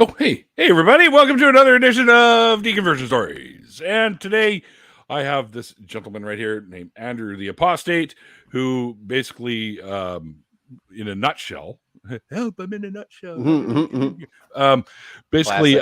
Oh, hey, everybody. Welcome to another edition of Deconversion Stories. And today I have this gentleman right here named Andrew the Apostate, who basically, in a nutshell, help, I'm in a nutshell. Basically,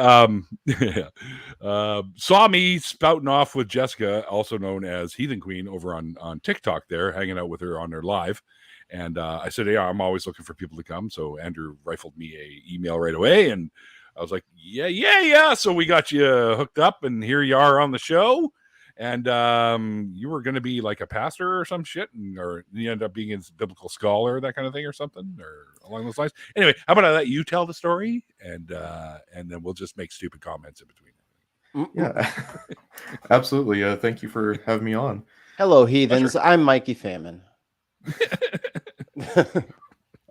saw me spouting off with Jessica, also known as Heathen Queen, over on TikTok there, hanging out with her on their live. And I said, yeah, I'm always looking for people to come. So Andrew rifled me a email right away, and I was like, yeah. So we got you hooked up, and here you are on the show. And you were going to be like a pastor or some shit, or you end up being a biblical scholar, that kind of thing, or something, or along those lines. Anyway, how about I let you tell the story, and then we'll just make stupid comments in between. Yeah, absolutely. Thank you for having me on. Hello, heathens. Pleasure. I'm Mikey Famine.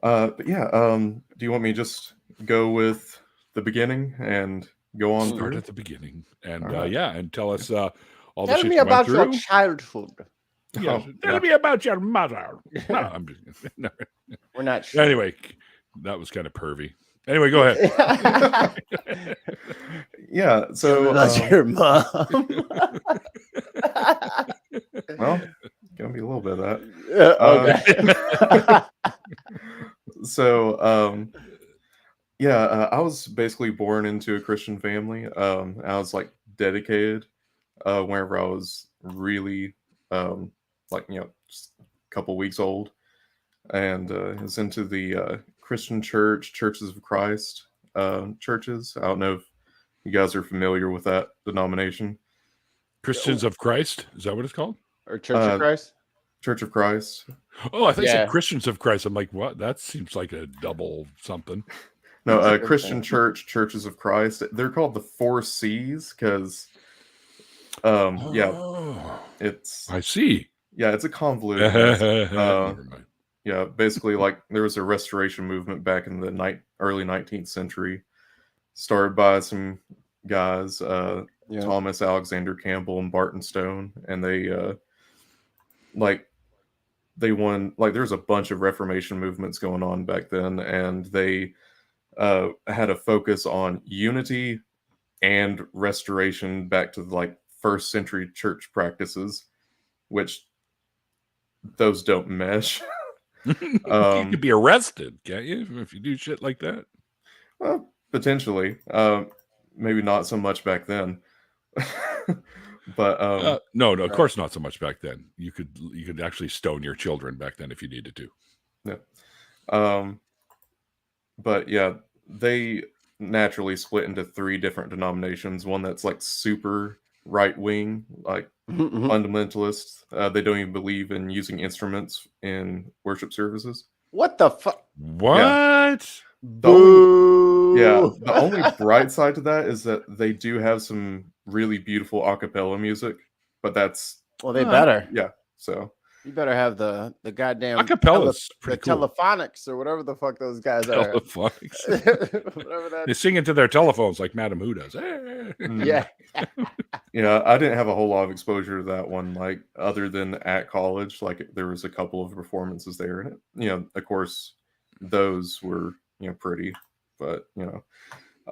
But yeah, do you want me to just go with the beginning and go on? Start at the beginning, and and tell us all the shit. Tell me about your childhood. Yeah, tell me about your mother. No, I'm just, no. We're not sure. Anyway, that was kind of pervy. Anyway, go ahead. Yeah, so that's your mom. Well, gonna be a little bit of that. Okay. So, I was basically born into a Christian family. I was like dedicated whenever I was really just a couple weeks old, and I was into the Christian church, Churches of Christ churches. I don't know if you guys are familiar with that denomination. Christians of Christ, is that what it's called? Or Church of Christ? Church of Christ. Oh, I think you said Christians of Christ. I'm like, what? That seems like a double something. No, Christian church, Churches of Christ. They're called the 4 C's because, it's. I see. Yeah, it's a convoluted. Yeah, basically, like there was a restoration movement back in the early 19th century, started by some guys, Thomas Alexander Campbell and Barton Stone, and they won, like there's a bunch of Reformation movements going on back then, and they had a focus on unity and restoration back to like first century church practices, which those don't mesh. You could be arrested, can't you, if you do shit like that? Well, potentially. Maybe not so much back then. But no, of course not so much back then. You could actually stone your children back then if you needed to. Yeah. But yeah, they naturally split into 3 different denominations. One that's like super right wing, like fundamentalists. They don't even believe in using instruments in worship services. What the fuck? What? Yeah. The only bright side to that is that they do have some really beautiful a cappella music, but that's they better. Yeah, so you better have the goddamn a cappella's pretty cool. Telephonics or whatever the fuck those guys are. Telephonics. They sing into their telephones like Madame Who does. Yeah. Yeah, I didn't have a whole lot of exposure to that one, like other than at college. Like there was a couple of performances there, and of course, those were pretty, but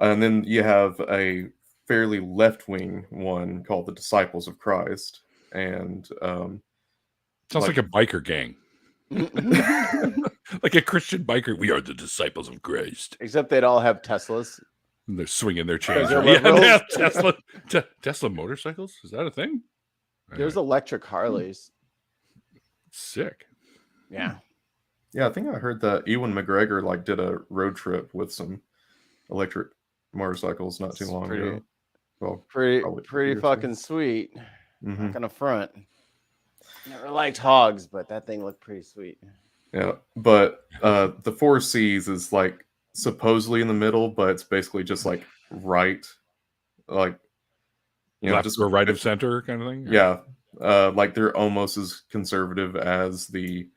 and then you have a fairly left-wing one called the Disciples of Christ, and sounds like a biker gang. Like a Christian biker. We are the Disciples of Christ. Except they'd all have Teslas. And they're swinging their chains. They have Tesla motorcycles. Is that a thing? There's electric Harleys. Sick. Yeah. Yeah, I think I heard that Ewan McGregor did a road trip with some electric motorcycles not too long ago. Well, pretty fucking sweet. Not gonna front. Never liked hogs, but that thing looked pretty sweet. Yeah, but the 4 C's is like supposedly in the middle, but it's basically just like right, like left just or right of center kind of thing. Yeah, like they're almost as conservative as the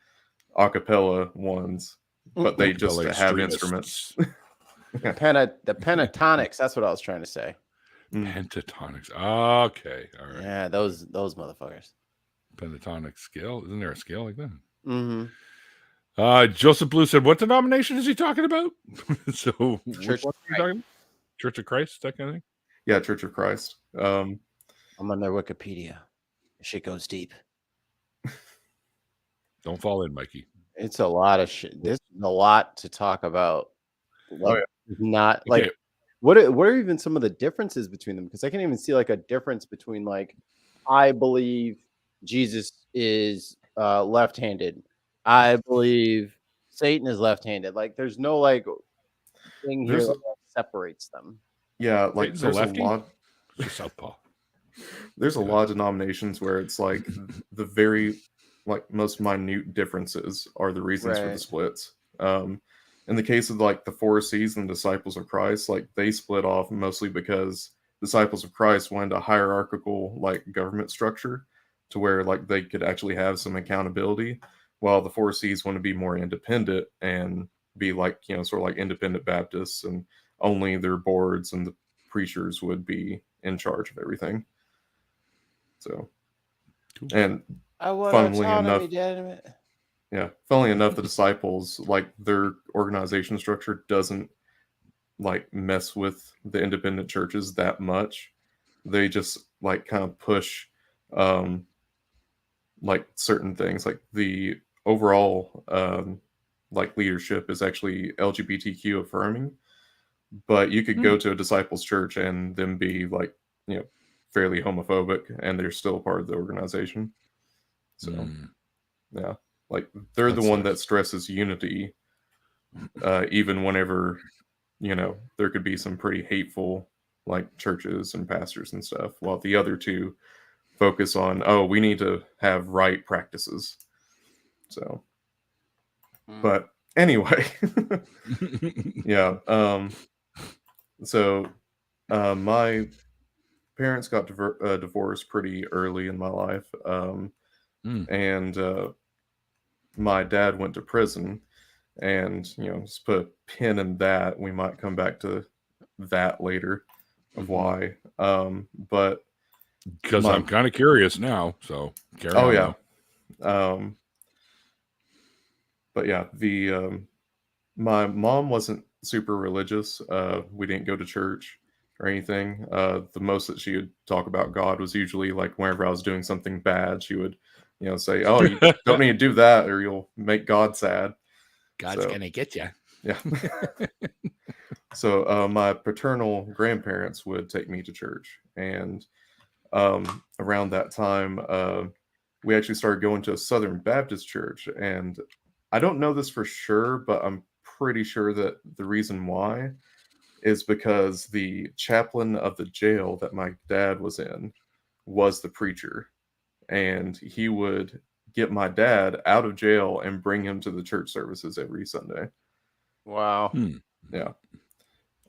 a cappella ones, but they just have instruments. The pentatonics. That's what I was trying to say. Pentatonics. Okay, all right. Yeah, those motherfuckers. Pentatonic scale. Isn't there a scale like that? Mm-hmm. Joseph Blue said, "What denomination is he talking about?" So, Church. What are you talking about? Church of Christ, that kind of thing. Yeah, Church of Christ. I'm on their Wikipedia. Shit goes deep. Don't fall in, Mikey. It's a lot of shit. This is a lot to talk about. Like, not like Okay. what are even some of the differences between them? Because I can't even see like a difference between like I believe Jesus is left-handed. I believe Satan is left-handed. Like there's no like thing here that separates them. Yeah, like Satan's there's a lefty? lot. It's southpaw. There's a lot of denominations where it's like the very like most minute differences are the reasons for the splits. In the case of like the 4 C's and Disciples of Christ, like they split off mostly because Disciples of Christ wanted a hierarchical like government structure to where like they could actually have some accountability, while the 4 C's want to be more independent and be like, you know, sort of like independent Baptists, and only their boards and the preachers would be in charge of everything. So, and funnily enough, the disciples, like their organization structure doesn't like mess with the independent churches that much. They just like kind of push like certain things, like the overall like leadership is actually LGBTQ affirming, but you could go to a disciples church and them be like, you know, fairly homophobic, and they're still part of the organization. So yeah, like they're the one that stresses unity, even whenever, you know, there could be some pretty hateful like churches and pastors and stuff, while the other two focus on, oh, we need to have right practices. So but anyway, yeah, so my parents got divorced pretty early in my life, and my dad went to prison, and, you know, just put a pin in that. We might come back to that later of why, but because I'm kind of curious now, so carry on. But yeah, the my mom wasn't super religious. We didn't go to church or anything. The most that she would talk about God was usually like whenever I was doing something bad, she would, you know, say, "Oh, you don't need to do that, or you'll make God sad. God's gonna get you." Yeah. So my paternal grandparents would take me to church, and around that time, we actually started going to a Southern Baptist church, and I don't know this for sure, but I'm pretty sure that the reason why is because the chaplain of the jail that my dad was in was the preacher, and he would get my dad out of jail and bring him to the church services every Sunday. Wow. Yeah.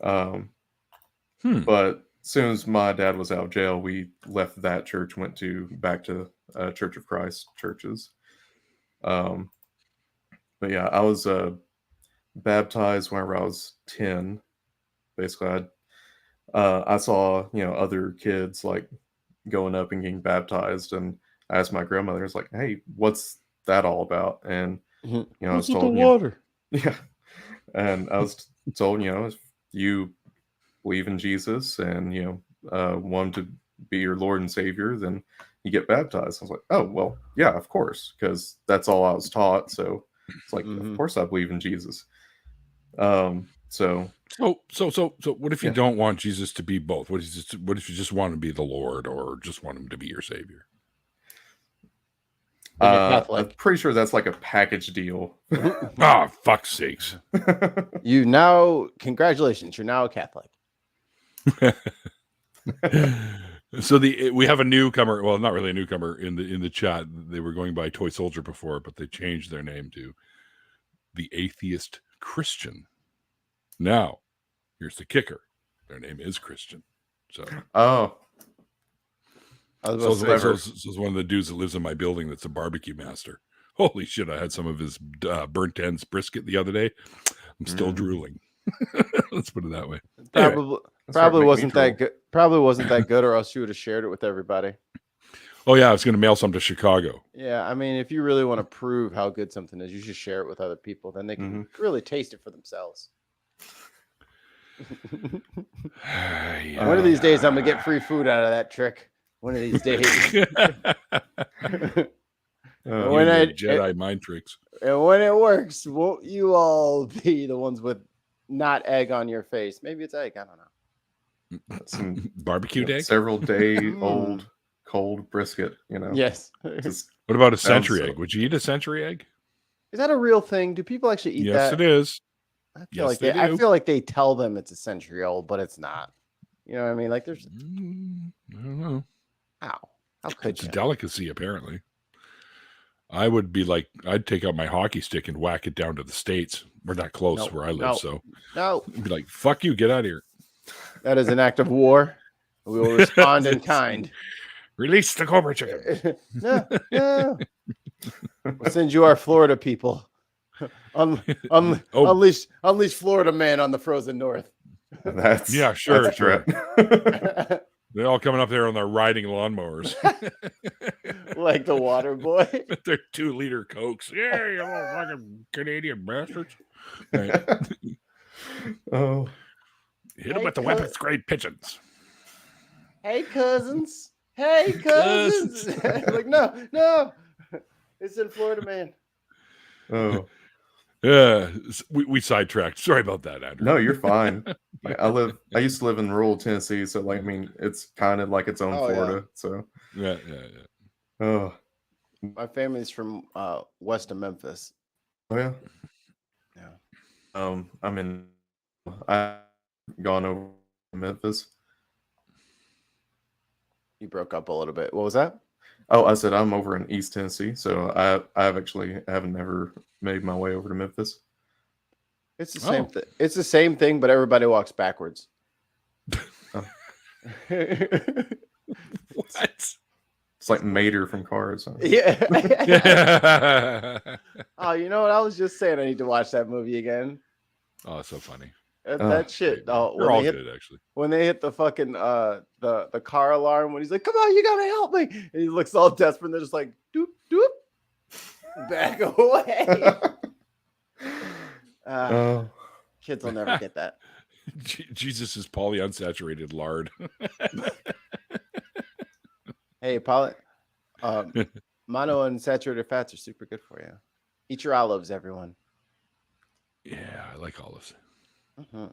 But as soon as my dad was out of jail, we left that church, went back to Church of Christ churches. But yeah, I was baptized whenever I was 10. Basically, I saw, you know, other kids like going up and getting baptized, and I asked my grandmother, I was like, "Hey, what's that all about?" And you know, I was told, water. Yeah, and I was told, you know, if you believe in Jesus and, you know, want to be your Lord and Savior, then you get baptized. I was like, oh, well, yeah, of course, because that's all I was taught. So it's like, of course I believe in Jesus. So what if you don't want Jesus to be both? What if you just want to be the Lord, or just want him to be your Savior? I'm pretty sure that's like a package deal. Fuck's sakes. Congratulations, you're now a Catholic. So we have a newcomer. Well, not really a newcomer in the chat. They were going by Toy Soldier before, but they changed their name to the Atheist Christian. Now, here's the kicker: their name is Christian. So, so it's one of the dudes that lives in my building that's a barbecue master. Holy shit! I had some of his burnt ends brisket the other day. I'm still drooling. Let's put it that way. Probably wasn't that good. Probably wasn't that good, or else you would have shared it with everybody. Oh yeah, I was going to mail some to Chicago. Yeah, I mean, if you really want to prove how good something is, you should share it with other people. Then they can really taste it for themselves. One of these days, I'm gonna get free food out of that trick. One of these days. When Jedi mind tricks. And when it works, won't you all be the ones with not egg on your face? Maybe it's egg. I don't know. Some barbecued egg? Several day old cold brisket, Yes. What about a century egg? Would you eat a century egg? Is that a real thing? Do people actually eat that? Yes, it is. I feel like they tell them it's a century old, but it's not. You know what I mean? Like there's I don't know. How could it's you? a delicacy, apparently. I would be like, I'd take out my hockey stick and whack it down to the States. We're not close where I live, so I'd be like, fuck you, get out of here. That is an act of war. We will respond in kind. Release the Cobra chicken. No. We'll send you our Florida people. Unleash Florida man on the frozen north. That's sure. That's sure. They're all coming up there on their riding lawnmowers. Like the water boy. With their 2-liter Cokes. Yeah, you little fucking Canadian bastards. Right. Oh. Hit them with the weapons grade pigeons. Hey, cousins. Hey, cousins. Like, no. It's in Florida, man. Oh. Yeah, we sidetracked. Sorry about that, Andrew. No, you're fine. I used to live in rural Tennessee, so it's kind of like its own Florida. So yeah. Oh, my family's from west of Memphis. Oh yeah. I've gone over to Memphis. You broke up a little bit. What was that? Oh, I said I'm over in East Tennessee, so I haven't ever made my way over to Memphis. It's the same thing. It's the same thing, but everybody walks backwards. What? It's like Mater from Cars. Huh? Yeah. Oh, you know what? I was just saying I need to watch that movie again. Oh, it's so funny. That shit. Oh, they're all good, actually. When they hit the fucking the car alarm, when he's like, "Come on, you gotta help me," and he looks all desperate, and they're just like, "Doop doop, back away." Kids will never get that. Jesus is polyunsaturated lard. Hey, monounsaturated fats are super good for you. Eat your olives, everyone. Yeah, I like olives. Uh-huh.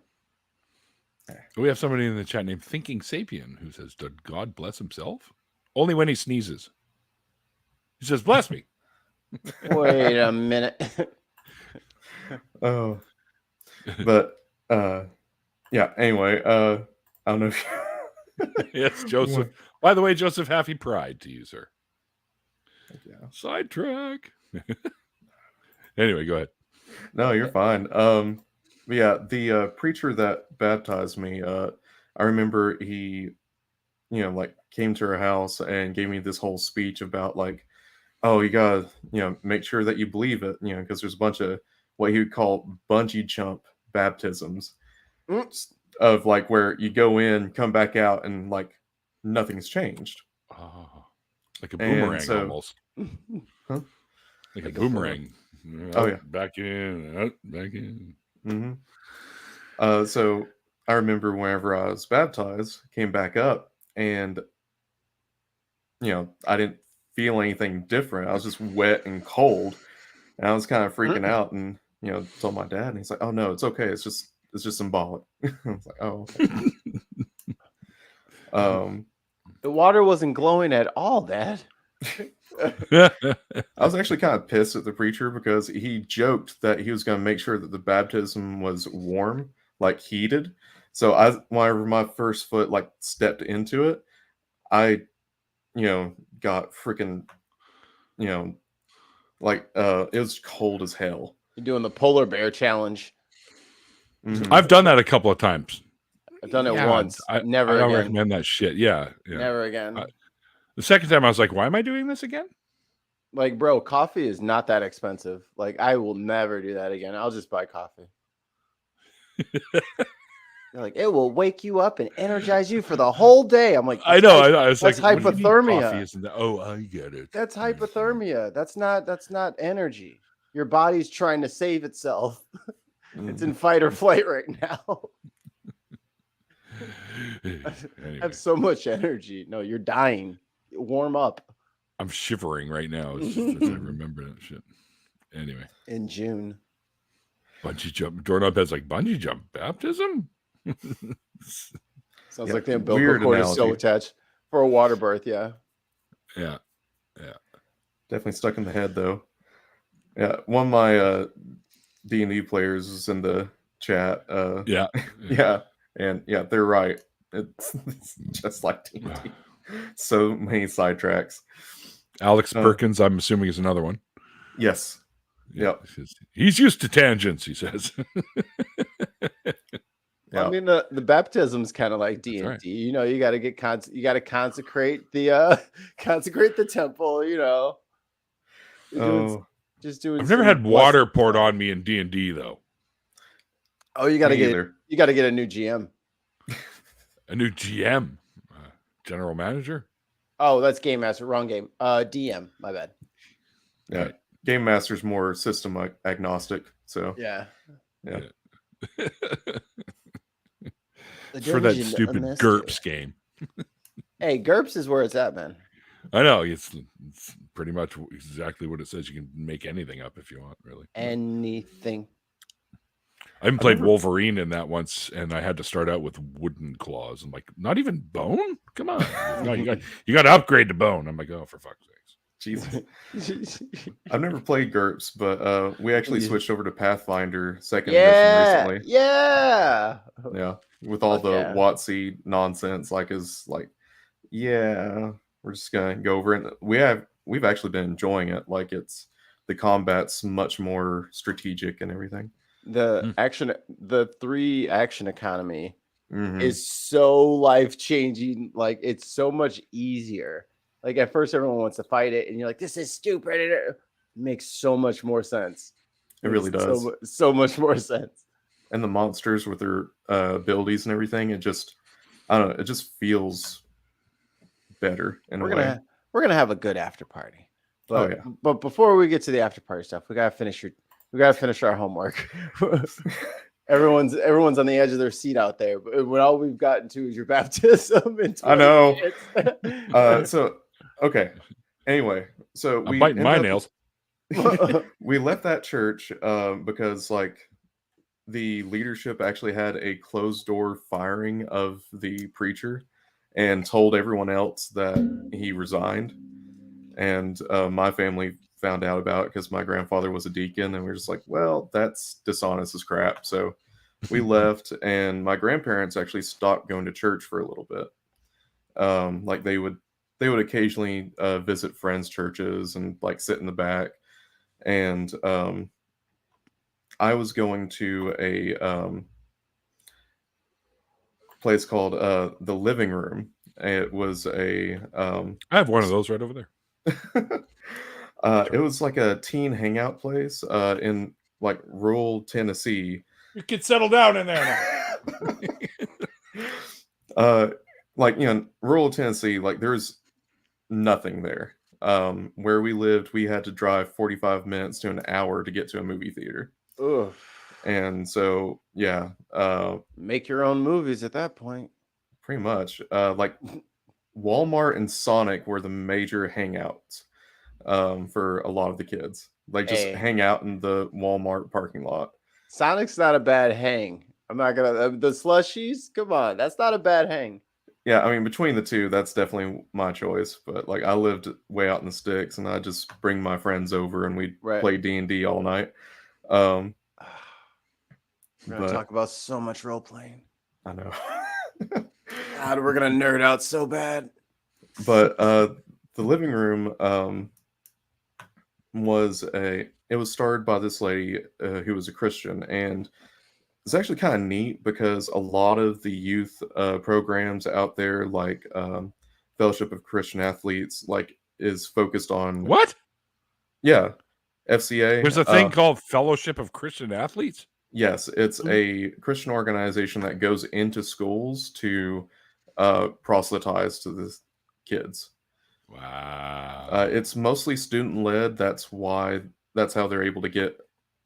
We have somebody in the chat named Thinking Sapien who says, "Did God bless himself? Only when he sneezes." He says, "Bless me." Wait a minute. Oh, but yeah. Anyway, I don't know if yes, Joseph. By the way, Joseph, happy Pride to you, sir. Yeah. Sidetrack. Anyway, go ahead. No, you're fine. Yeah, the preacher that baptized me, I remember he, came to our house and gave me this whole speech about oh, you gotta, make sure that you believe it, because there's a bunch of what he would call bungee jump baptisms of where you go in, come back out, and nothing's changed. Oh, like a boomerang almost. Huh? Like a boomerang. Oh yeah, back in, back in. Mm-hmm. So I remember whenever I was baptized, came back up, and I didn't feel anything different. I was just wet and cold, and I was kind of freaking out, and told my dad, and he's like, "Oh no, it's okay. It's just symbolic." I was like, "Oh." Okay. The water wasn't glowing at all, Dad. I was actually kind of pissed at the preacher because he joked that he was going to make sure that the baptism was warm, heated. So whenever my first foot stepped into it, I, got freaking, it was cold as hell. You're doing the polar bear challenge. Mm-hmm. I've done that a couple of times. I've done it once. Never I don't again. recommend that shit. Yeah. Never again. The second time I was like, why am I doing this again? Bro, coffee is not that expensive. I will never do that again. I'll just buy coffee. They're it will wake you up and energize you for the whole day. I'm like, I know. It's that's hypothermia. Oh, I get it. That's hypothermia. That's not energy. Your body's trying to save itself. It's in fight or flight right now. Anyway, have so much energy. No, you're dying. Warm up I'm shivering right now. It's just as I remember that shit. Anyway, in June. bungee jump. Doorknob head's like bungee jump baptism. Sounds Yeah, like the umbilical weird cord is still analogy. attached for a water birth. Yeah. Yeah. Definitely stuck in the head though. Yeah, one of my D&D players is in the chat. Yeah. Yeah, and yeah, they're right. It's just like D&D. So many sidetracks. Alex Perkins, I'm assuming, is another one. Yes. Yeah. Yep. He's used to tangents, he says. Yeah. I mean, the baptism's kind of like D&D. right. You know, you got to get you got to consecrate the consecrate the temple. You know, You're doing, just doing. I've never some had water blessed poured stuff. on me in D&D though. Oh, you got to Me get either. you got to get a new GM. A new GM, general manager. Oh, that's game master. Wrong game. DM. My bad. Yeah. Right. Game Master's more system agnostic. So Yeah. yeah. For that stupid GURPS game. Hey, GURPS is where it's at, man. I know it's pretty much exactly what it says. You can make anything up if you want, really. Anything. I even played Wolverine in that once, and I had to start out with wooden claws. I'm like, not even bone? Come on. No, you got to upgrade to bone. I'm like, oh, for fuck's sakes. Jesus. I've never played GURPS, but we actually switched over to Pathfinder second Yeah. edition recently. Yeah. Yeah. With all Fuck the yeah. WotC nonsense, yeah, we're just gonna go over it. We've actually been enjoying it. Like the combat's much more strategic and everything. The 3 action economy Mhm. is so life-changing. Like, it's so much easier. Like, at first everyone wants to fight it and you're like, this is stupid. It makes so much more sense. It really does. So much more sense. And the monsters with their abilities and everything, it just, I don't know, it just feels better in a way. We're gonna have a good after party. But, yeah. But before we get to the after party stuff, we gotta finish our homework. Everyone's on the edge of their seat out there. But when all we've gotten to is your baptism. I know. So okay. Anyway, so I'm biting my nails. We left that church because the leadership actually had a closed door firing of the preacher and told everyone else that he resigned. And my family found out about it because my grandfather was a deacon, and we were just like, well, that's dishonest as crap. So we left, and my grandparents actually stopped going to church for a little bit. They would occasionally visit friends' churches and sit in the back. And I was going to a place called the Living Room. It was I have one of those right over there. It was like a teen hangout place in rural Tennessee. You can settle down in there now. Rural Tennessee, there's nothing there. Where we lived, we had to drive 45 minutes to an hour to get to a movie theater. Ugh. And so, yeah. Make your own movies at that point. Pretty much. Walmart and Sonic were the major hangouts for a lot of the kids. Just hang out in the Walmart parking lot. Sonic's not a bad hang. I'm not gonna the slushies. Come on, that's not a bad hang. Yeah, I mean, between the two, that's definitely my choice. But I lived way out in the sticks, and I just bring my friends over, and we'd play D&D all night. We're gonna talk about so much role playing. I know. God, we're gonna nerd out so bad. But the Living Room was started by this lady who was a Christian, and it's actually kind of neat because a lot of the youth programs out there, Fellowship of Christian Athletes, is focused on what? Yeah, FCA. There's a thing called Fellowship of Christian Athletes. Yes, it's a Christian organization that goes into schools to proselytize to the kids. Wow. It's mostly student-led. That's how they're able to get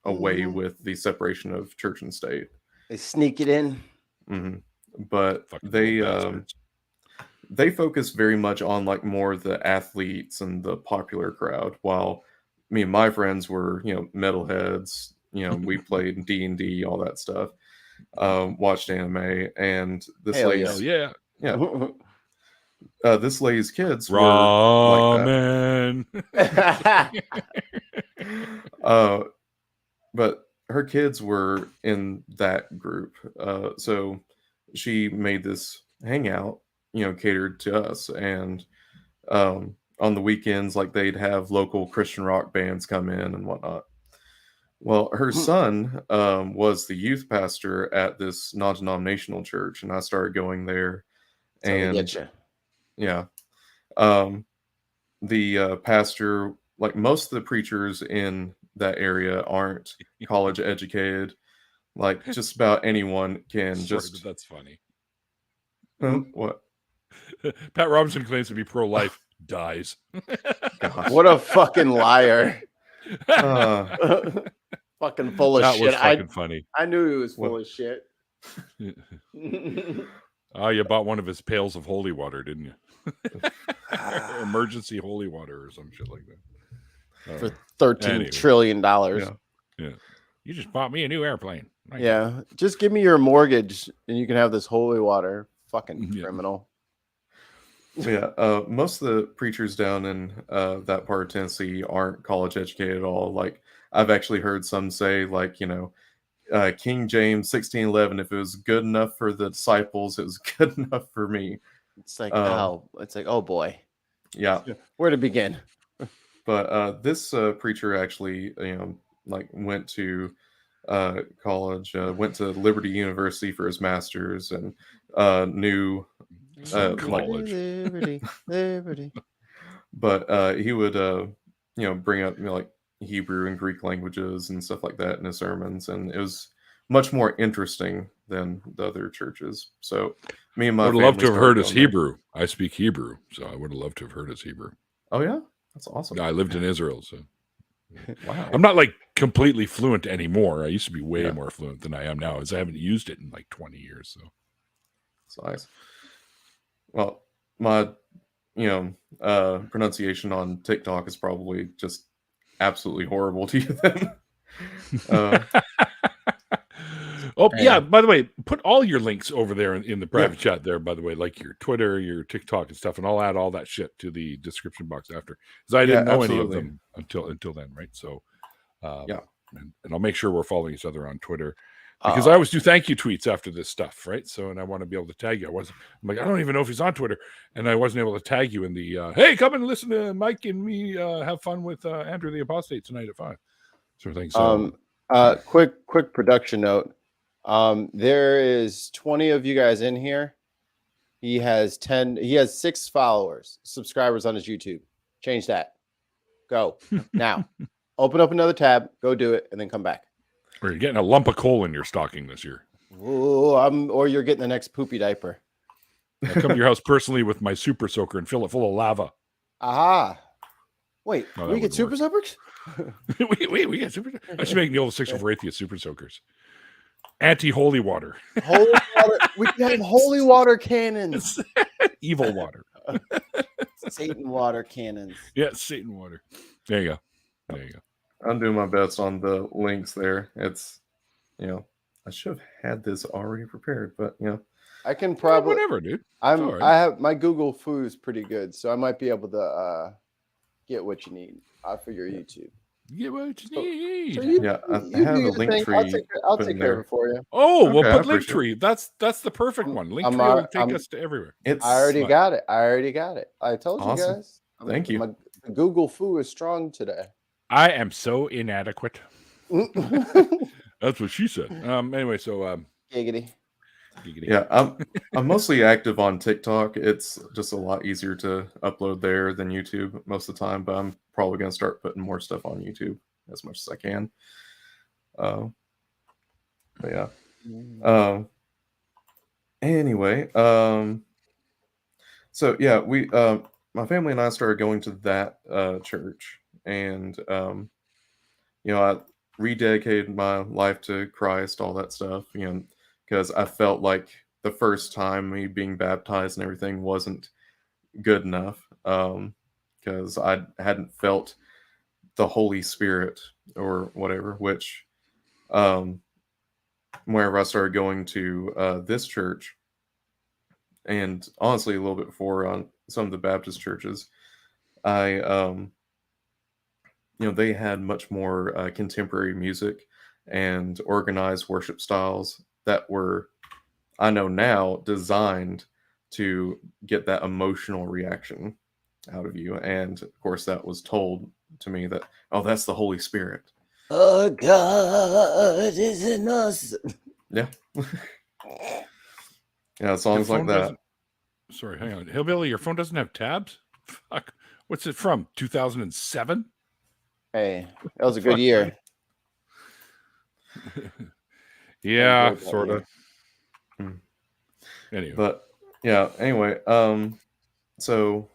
away with the separation of church and state. They sneak it in. Mm-hmm. but Fucking they little bastards. they focus very much on like more the athletes and the popular crowd, while me and my friends were, metalheads. We played D&D, all that stuff. Watched anime, and this Hell lady's Hell yeah. this lady's kids were like Ramen. that. But her kids were in that group, so she made this hangout, catered to us, and on the weekends, like they'd have local Christian rock bands come in and whatnot. Well, her son was the youth pastor at this non-denominational church, and I started going there. So they And get you. yeah, the pastor, like most of the preachers in that area, aren't college educated. Like just about anyone can Sorry, just. but that's funny. What? Pat Robinson claims to be pro-life, dies. Gosh. What a fucking liar. Uh, Fucking full of That shit. was fucking funny. I knew he was full What? of shit. Oh, you bought one of his pails of holy water, didn't you? Emergency holy water or some shit like that. For $13 Anyway. trillion. Yeah. You just bought me a new airplane. Yeah. Just give me your mortgage and you can have this holy water. Fucking Yeah. criminal. Yeah, most of the preachers down in that part of Tennessee aren't college educated at all. Like I've actually heard some say, like, King James 1611, if it was good enough for the disciples, it was good enough for me. It's like, Um, oh boy. Yeah, Where to begin? but this preacher actually, like went to college, went to Liberty University for his master's, and knew Some like college. Liberty. but he would bring up like Hebrew and Greek languages and stuff like that in his sermons, and it was much more interesting than the other churches. So me and my I would love to have family heard started his going there. Hebrew. I speak Hebrew, so I would have loved to have heard his Hebrew. Oh yeah, that's awesome. I lived in Israel, so Wow. I'm not like completely fluent anymore. I used to be way Yeah. more fluent than I am now, as I haven't used it in like 20 years. So It's nice. Well, my pronunciation on TikTok is probably just absolutely horrible to you then. oh yeah, by the way, put all your links over there in the private chat there, by the way, like your Twitter, your TikTok and stuff, and I'll add all that shit to the description box after, because I didn't know any of them until then, right? So and I'll make sure we're following each other on Twitter, because I always do thank you tweets after this stuff, right? So, and I want to be able to tag you. I'm like, I don't even know if he's on Twitter, and I wasn't able to tag you in the hey, come and listen to Mike and me have fun with Andrew the Apostate tonight at 5 sort of thing. So quick production note. There is 20 of you guys in here. He has 6 subscribers on his YouTube. Change that. Go now. Open up another tab, go do it, and then come back. Or you're getting a lump of coal in your stocking this year. Ooh, or you're getting the next poopy diaper. I come to your house personally with my super soaker and fill it full of lava. Aha. Wait, No, we that get super wouldn't soakers? we get super. I should make the old 6 over Atheist super soakers. Anti-holy water. Holy water. We can have holy water cannons. Evil water. Satan water cannons. Yeah, Satan water. There you go. There you go. I'm doing my best on the links there. It's, I should have had this already prepared, but I can probably whatever, dude. I right. have my Google food is pretty good, so I might be able to get what you need for your YouTube. Get what you need. So I have do the your link thing. tree. I'll put in take care of there. it for you. Oh, Okay, well, I put appreciate Linktree. That's the perfect one. I'm Linktree will take us to everywhere. It's I already But- got it. I told Awesome. you guys. Thank you. My Google food is strong today. I am so inadequate. Giggity. That's what she said. Anyway, so giggity. Yeah, I'm mostly active on TikTok. It's just a lot easier to upload there than YouTube most of the time, but I'm probably going to start putting more stuff on YouTube as much as I can. But yeah. Anyway, so yeah, we my family and I started going to that church, and I rededicated my life to Christ, all that stuff, because I felt like the first time me being baptized and everything wasn't good enough, because I hadn't felt the Holy Spirit or whatever, which whenever I started going to this church, and honestly a little bit before on some of the Baptist churches, I they had much more contemporary music and organized worship styles that were, I know now, designed to get that emotional reaction out of you. And of course, that was told to me that, oh, that's the Holy Spirit. Oh, God is in us. Yeah. Yeah, songs like that. Sorry, hang on. Hillbilly, your phone doesn't have tabs? Fuck. What's it from? 2007? Hey, that was a good year. Yeah, sort of. Anyway. But yeah, anyway, so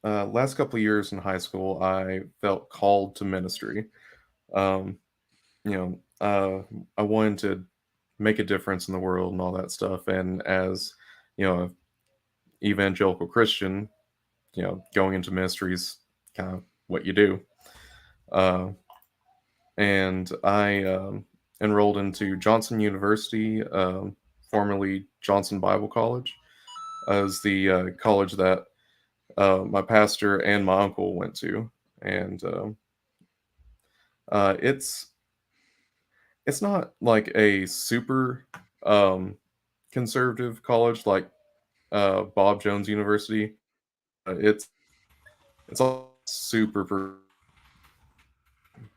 last couple of years in high school, I felt called to ministry. I wanted to make a difference in the world and all that stuff. And as an evangelical Christian, going into ministry is kind of what you do. And I enrolled into Johnson University, formerly Johnson Bible College, as the college that my pastor and my uncle went to. And it's not like a super conservative college like Bob Jones University. It's all super,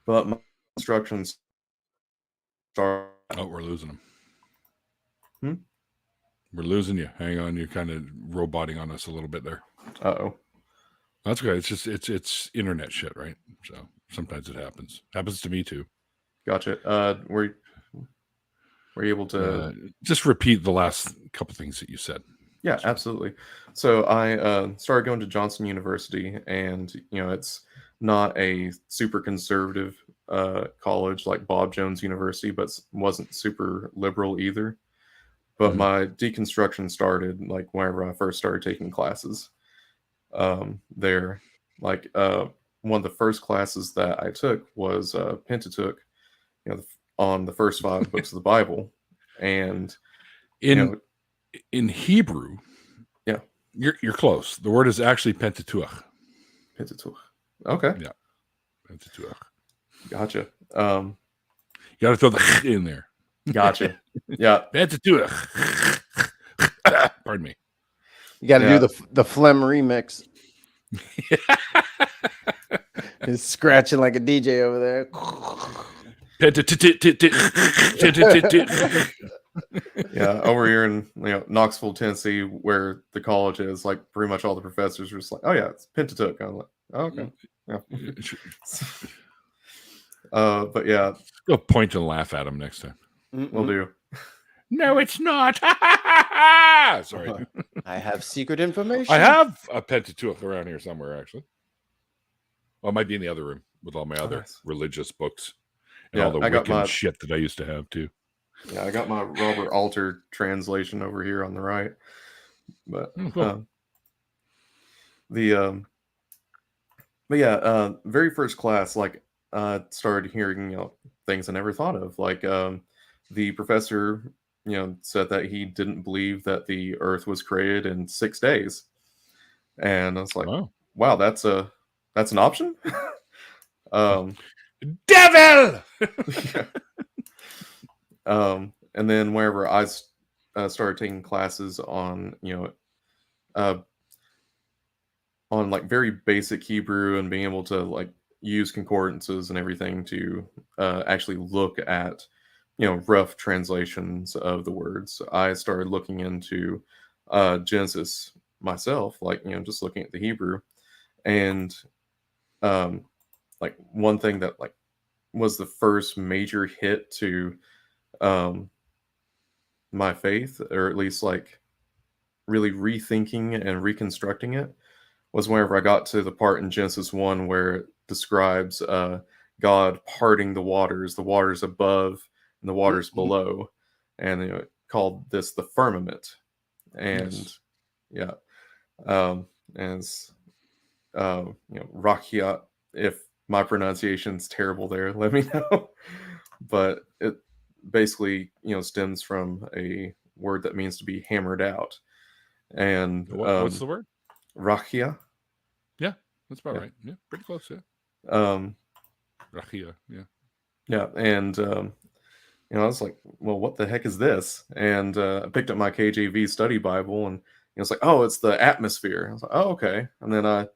but my instructions start. Oh, we're losing him. Hmm? We're losing you. Hang on, you're kind of roboting on us a little bit there. Uh-oh. That's okay. It's just it's internet shit, right? So sometimes it happens. Happens to me too. Gotcha. Were you able to just repeat the last couple things that you said? Yeah, absolutely. So I started going to Johnson University, and it's not a super conservative college like Bob Jones University, but wasn't super liberal either. But my deconstruction started like whenever I first started taking classes there. Like one of the first classes that I took was Pentateuch, on the first 5 books of the Bible, and in Hebrew, yeah, you're close. The word is actually Pentateuch. Pentateuch. Okay. Yeah, Pentateuch. Gotcha. You got to throw the in there. Gotcha. Yeah. Pentateuch. Pardon me. You got to do the phlegm remix. He's scratching like a DJ over there. Yeah, over here in Knoxville, Tennessee, where the college is, like pretty much all the professors are just like, "Oh yeah, it's Pentateuch." I'm like, oh, "Okay, yeah." But yeah, go point and laugh at him next time. We'll do. No, it's not. Sorry. I have secret information. I have a Pentateuch around here somewhere, actually. Well, it might be in the other room with all my other religious books and all the Wiccan shit that I used to have too. Yeah, I got my Robert Alter translation over here on the right. But cool. Very first class, like started hearing things I never thought of. Like the professor said that he didn't believe that the earth was created in 6 days. And I was like, wow, that's an option? Devil! And then whenever I started taking classes on, on like very basic Hebrew and being able to like use concordances and everything to actually look at, rough translations of the words, I started looking into Genesis myself, like, just looking at the Hebrew. And like one thing that like was the first major hit to my faith, or at least like really rethinking and reconstructing it, was whenever I got to the part in Genesis 1 where it describes God parting the waters above and the waters below. And called this the firmament, and Yes. yeah, as Rakia. If my pronunciation's terrible there, let me know. But it basically, stems from a word that means to be hammered out, and What's the word? Rakia. Yeah, that's about Yeah. right. Yeah, pretty close. Yeah, Um, Rachia. Yeah. yeah, and I was like, well, what the heck is this? And I picked up my KJV study Bible, and it's like, oh, it's the atmosphere. I was like, oh, okay. And then I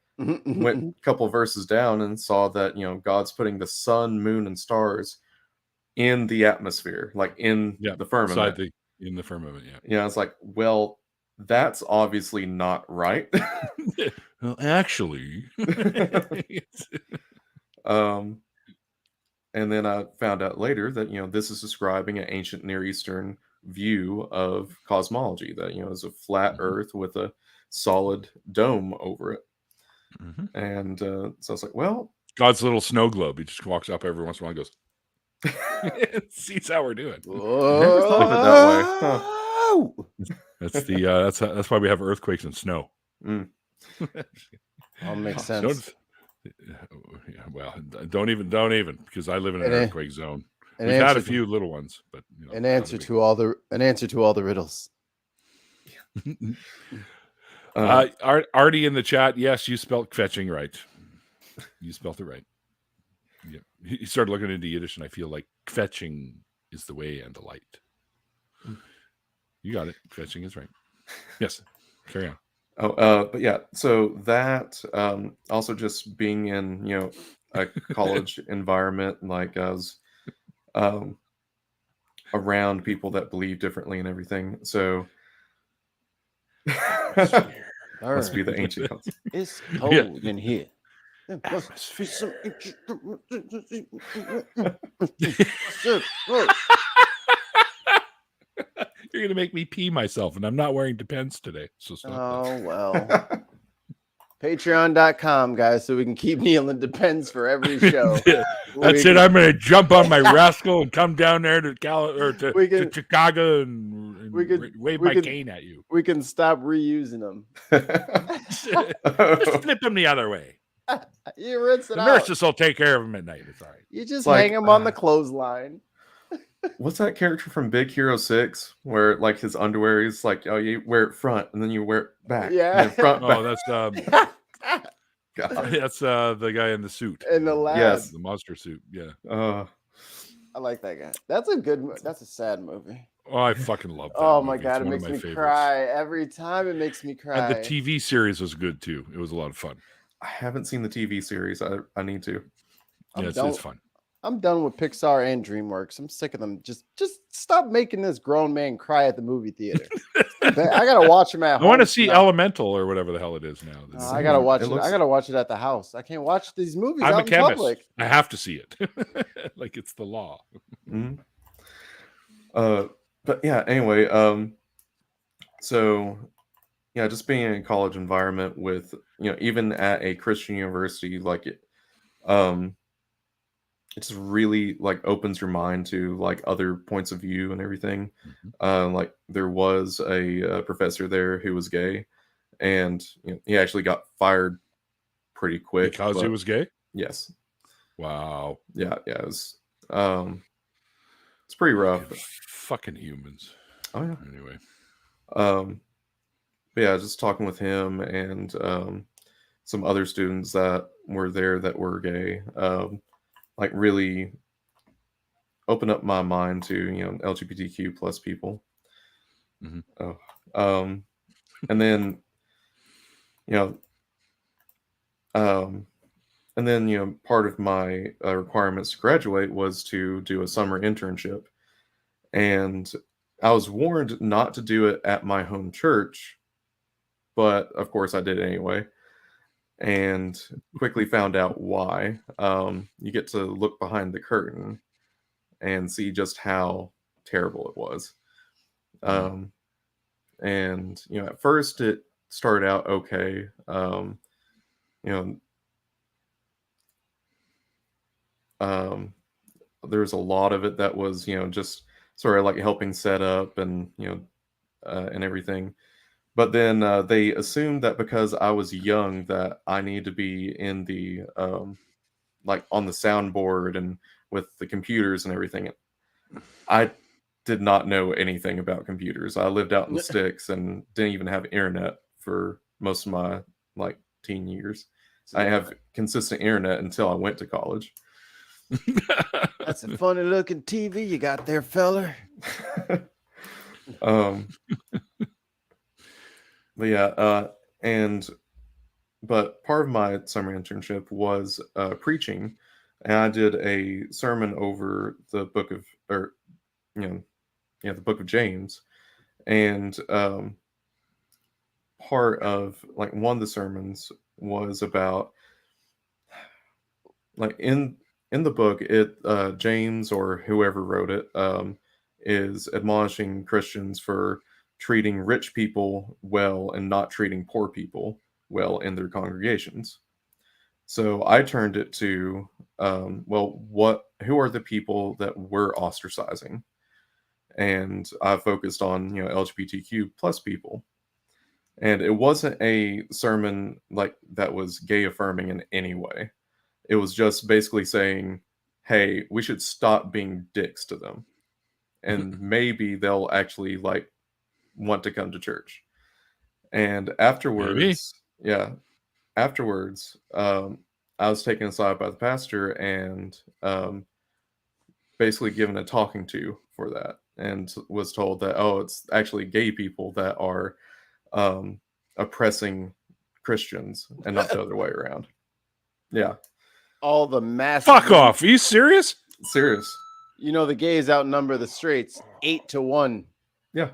went a couple verses down and saw that God's putting the sun, moon, and stars in the atmosphere, like in Yeah, the firmament. in the firmament. Yeah. Yeah, it's like, well, that's obviously not right. Well, actually, And then I found out later that this is describing an ancient Near Eastern view of cosmology, that is a flat Mhm. Earth with a solid dome over it. Mhm. And so I was like, well, God's little snow globe. He just walks up every once in a while and goes, sees how we're doing. never thought of it that way. Huh. Whoa! That's the that's why we have earthquakes and snow. Mm. All makes Don't- sense. yeah, well, don't even because I live in an And a- earthquake zone. An We've had a answer, few little ones, but an not a answer big to all the riddles. one. Artie in the chat. Yes, you spelled kvetching right. You spelled it right. Yeah, he started looking into Yiddish, and I feel like kvetching is the way and the light. You got it. Kvetching is right. Yes. Carry on. But yeah, so that also just being in a college environment, like I was around people that believe differently and everything. So must be the ancient concept. It's cold in here. There must be some You're gonna make me pee myself, and I'm not wearing Depends today. So stop that. Oh well. Patreon.com, guys, so we can keep kneeling Depends for every show. That's it. I'm gonna jump on my rascal and come down there to to Chicago and wave my cane at you. We can stop reusing them. Just flip them the other way. You rinse it The out. nurses will take care of them at night. It's all right. You just like, hang them on the clothesline. What's that character from Big Hero 6 where like his underwear is like, oh, you wear it front and then you wear it back? Yeah. And then front, Oh, back. that's the guy in the suit. And the lab. Yes. The monster suit. Yeah. I like that guy. That's a sad movie. Oh, I fucking love that. Oh my movie. god, It's it one of makes my me favorites. cry every time. It makes me cry. And the TV series was good too. It was a lot of fun. I haven't seen the TV series. I need to. Yeah, it's fun. I'm done with Pixar and DreamWorks. I'm sick of them. Just stop making this grown man cry at the movie theater. I gotta watch him at home. I want to see now. Elemental or whatever the hell it is now. I gotta watch it. looks- I gotta watch it at the house. I can't watch these movies I'm out a in chemist. public. I have to see it. Like it's the law. Mhm. But yeah, anyway, so yeah, just being in a college environment with, even at a Christian university, like it just really like opens your mind to like other points of view and everything. Like there was a professor there who was gay, and he actually got fired pretty quick Because he was gay? Yes. Wow. Yeah, it was. It's pretty rough. Fucking humans. Oh yeah. Anyway. But yeah, just talking with him and some other students that were there that were gay, like really opened up my mind to LGBTQ plus people. Mhm. And then part of my requirements to graduate was to do a summer internship, and I was warned not to do it at my home church, but of course I did anyway, and quickly found out why. You get to look behind the curtain and see just how terrible it was. And at first it started out okay. There's a lot of it that was just sort of like helping set up and and everything. But then they assumed that because I was young that I need to be in the like on the soundboard and with the computers and everything. I did not know anything about computers. I lived out in the sticks and didn't even have internet for most of my like teen years. I have consistent internet until I went to college. That's a funny looking TV you got there, feller. But yeah, but part of my summer internship was preaching, and I did a sermon over the book of, the book of James, and part of like one of the sermons was about like in the book, James or whoever wrote it is admonishing Christians for treating rich people well and not treating poor people well in their congregations. So I turned it to, who are the people that we're ostracizing? And I focused on, LGBTQ plus people. And it wasn't a sermon like that was gay affirming in any way. It was just basically saying, hey, we should stop being dicks to them. And maybe they'll actually like want to come to church. And afterwards, I was taken aside by the pastor and basically given a talking to for that, and was told that, oh, it's actually gay people that are oppressing Christians and not the other way around. Yeah. All the massive. Fuck off. Are you serious? Serious. The gays outnumber the straights 8-1. Yeah.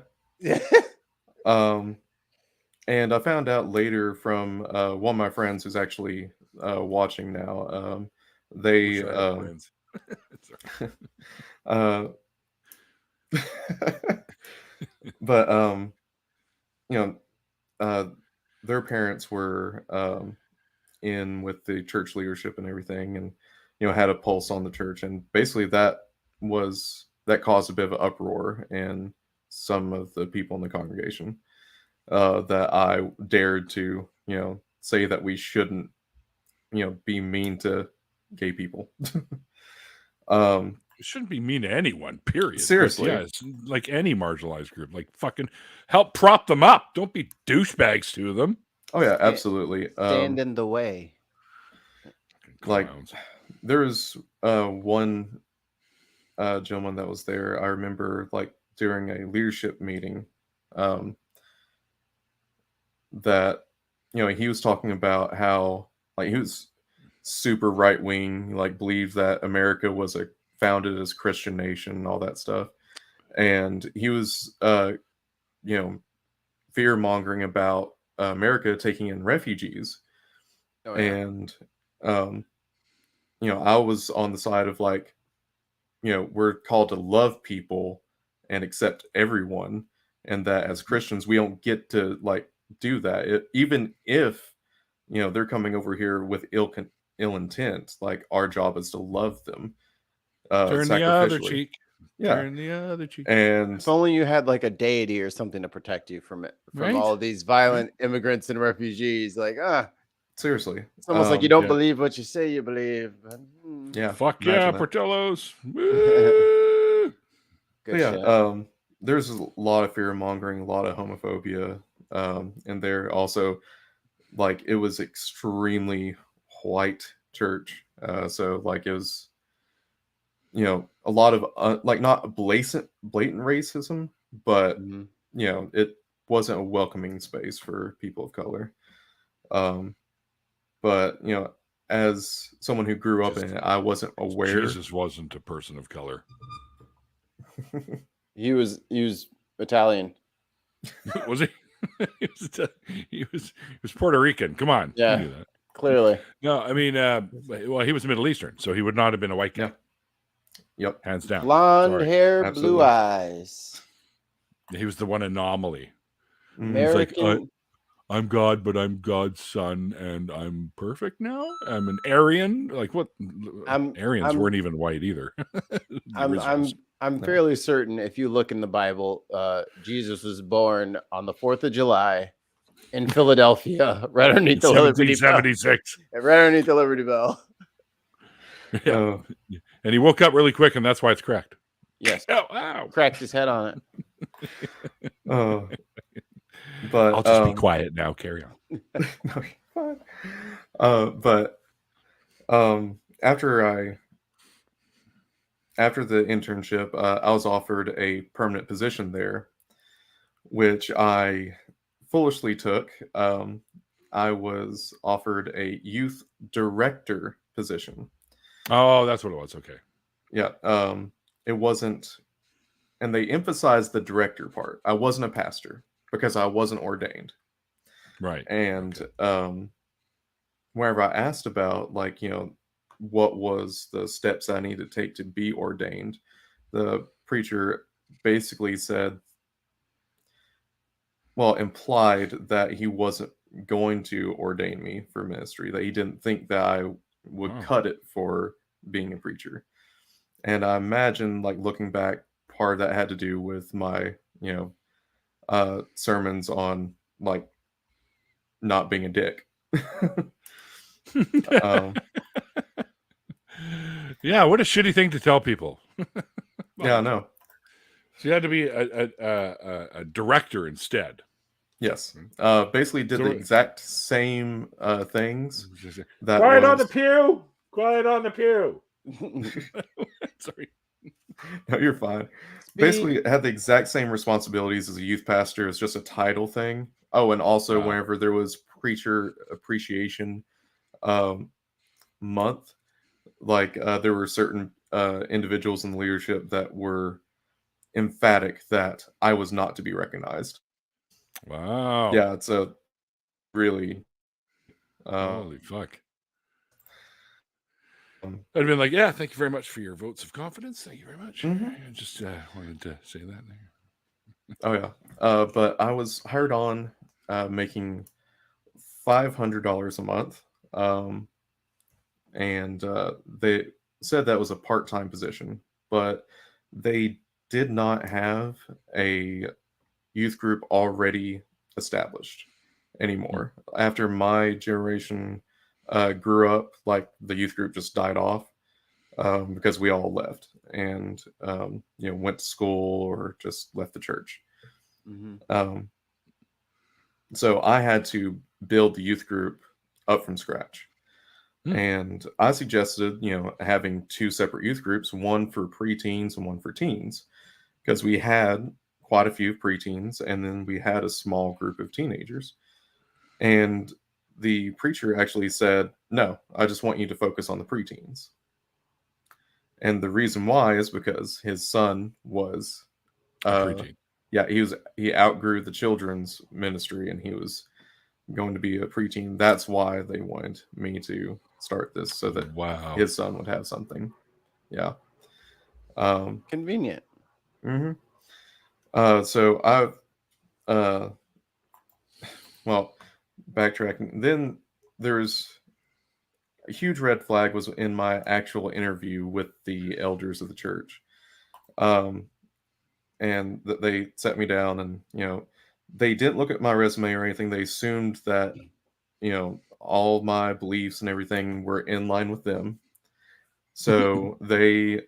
And I found out later from one of my friends who's actually watching now. They but their parents were in with the church leadership and everything, and had a pulse on the church, and basically that caused a bit of an uproar in some of the people in the congregation. That I dared to, say that we shouldn't, be mean to gay people. It shouldn't be mean to anyone, period. Seriously. Yeah, it's like any marginalized group. Like, fucking help prop them up. Don't be douchebags to them. Oh, yeah, absolutely. Stand in the way. Like, there was one gentleman that was there. I remember, like, during a leadership meeting, that he was talking about how like he was super right wing, like believed that America was founded as Christian nation and all that stuff, and he was fear mongering about America taking in refugees. And I was on the side of like, we're called to love people and accept everyone, and that as Christians we don't get to like do that, even if they're coming over here with ill intent. Like, our job is to love them, turn the other cheek. Turn the other cheek. And if only you had like a deity or something to protect you from all of these violent immigrants and refugees. Like, seriously, it's almost like you don't believe what you say you believe. But, yeah, fuck yeah, Portillo's. There's a lot of fear mongering, a lot of homophobia. And there also, like, it was extremely white church. So like it was, a lot of like not blatant racism, but it wasn't a welcoming space for people of color. But as someone who grew up in it, I wasn't aware. Jesus wasn't a person of color. He was Italian. Was he? he was Puerto Rican. Come on. Yeah, you knew that. Clearly. No, I mean, well, he was Middle Eastern, so he would not have been a white guy. Yep. Hands down. Blonde hair, Absolutely. blue eyes. He was the one anomaly. American. He's like, I'm God, but I'm God's son, and I'm perfect now. I'm an Aryan. Like, what? Aryans weren't even white either. I'm I'm No. fairly certain if you look in the Bible, Jesus was born on the 4th of July in Philadelphia, right underneath the Liberty Bell. 1776. Right underneath the Liberty Bell. Yeah. And he woke up really quick, and that's why it's cracked. Yes. Oh, ow. Cracked his head on it. But I'll just be quiet now. Carry on. But after the internship, I was offered a permanent position there, which I foolishly took. I was offered a youth director position. Oh, that's what it was. Okay. Yeah. It wasn't, and they emphasized the director part. I wasn't a pastor because I wasn't ordained. Right. And whenever I asked about, like, what was the steps I need to take to be ordained, the preacher basically said, well, implied that he wasn't going to ordain me for ministry, that he didn't think that I would cut it for being a preacher. And I imagine, like, looking back, part of that had to do with my, sermons on, like, not being a dick. Yeah, what a shitty thing to tell people. Yeah, I know. So you had to be a director instead. Yes. Basically did the exact same things. That Quiet on the pew! Quiet on the pew! Sorry. No, you're fine. Basically had the exact same responsibilities as a youth pastor. It's just a title thing. Oh, and also whenever there was preacher appreciation month, like there were certain individuals in the leadership that were emphatic that I was not to be recognized. Wow. Yeah, it's a really holy fuck. I'd have been like, yeah, thank you very much for your votes of confidence. Thank you very much. I just wanted to say that there. Oh yeah. But I was hired on making $500 a month. And they said that was a part-time position, but they did not have a youth group already established anymore. After my generation grew up, like, the youth group just died off because we all left and went to school or just left the church. So I had to build the youth group up from scratch. And I suggested, having two separate youth groups, one for preteens and one for teens, because we had quite a few preteens and then we had a small group of teenagers. And the preacher actually said, no, I just want you to focus on the preteens. And the reason why is because his son was preteen. Yeah, he outgrew the children's ministry and he was going to be a preteen. That's why they wanted me to start this, so that his son would have something. Yeah. Convenient. So I've well, backtracking, then there's a huge red flag was in my actual interview with the elders of the church. And that they sat me down and, they didn't look at my resume or anything. They assumed that, all my beliefs and everything were in line with them. So they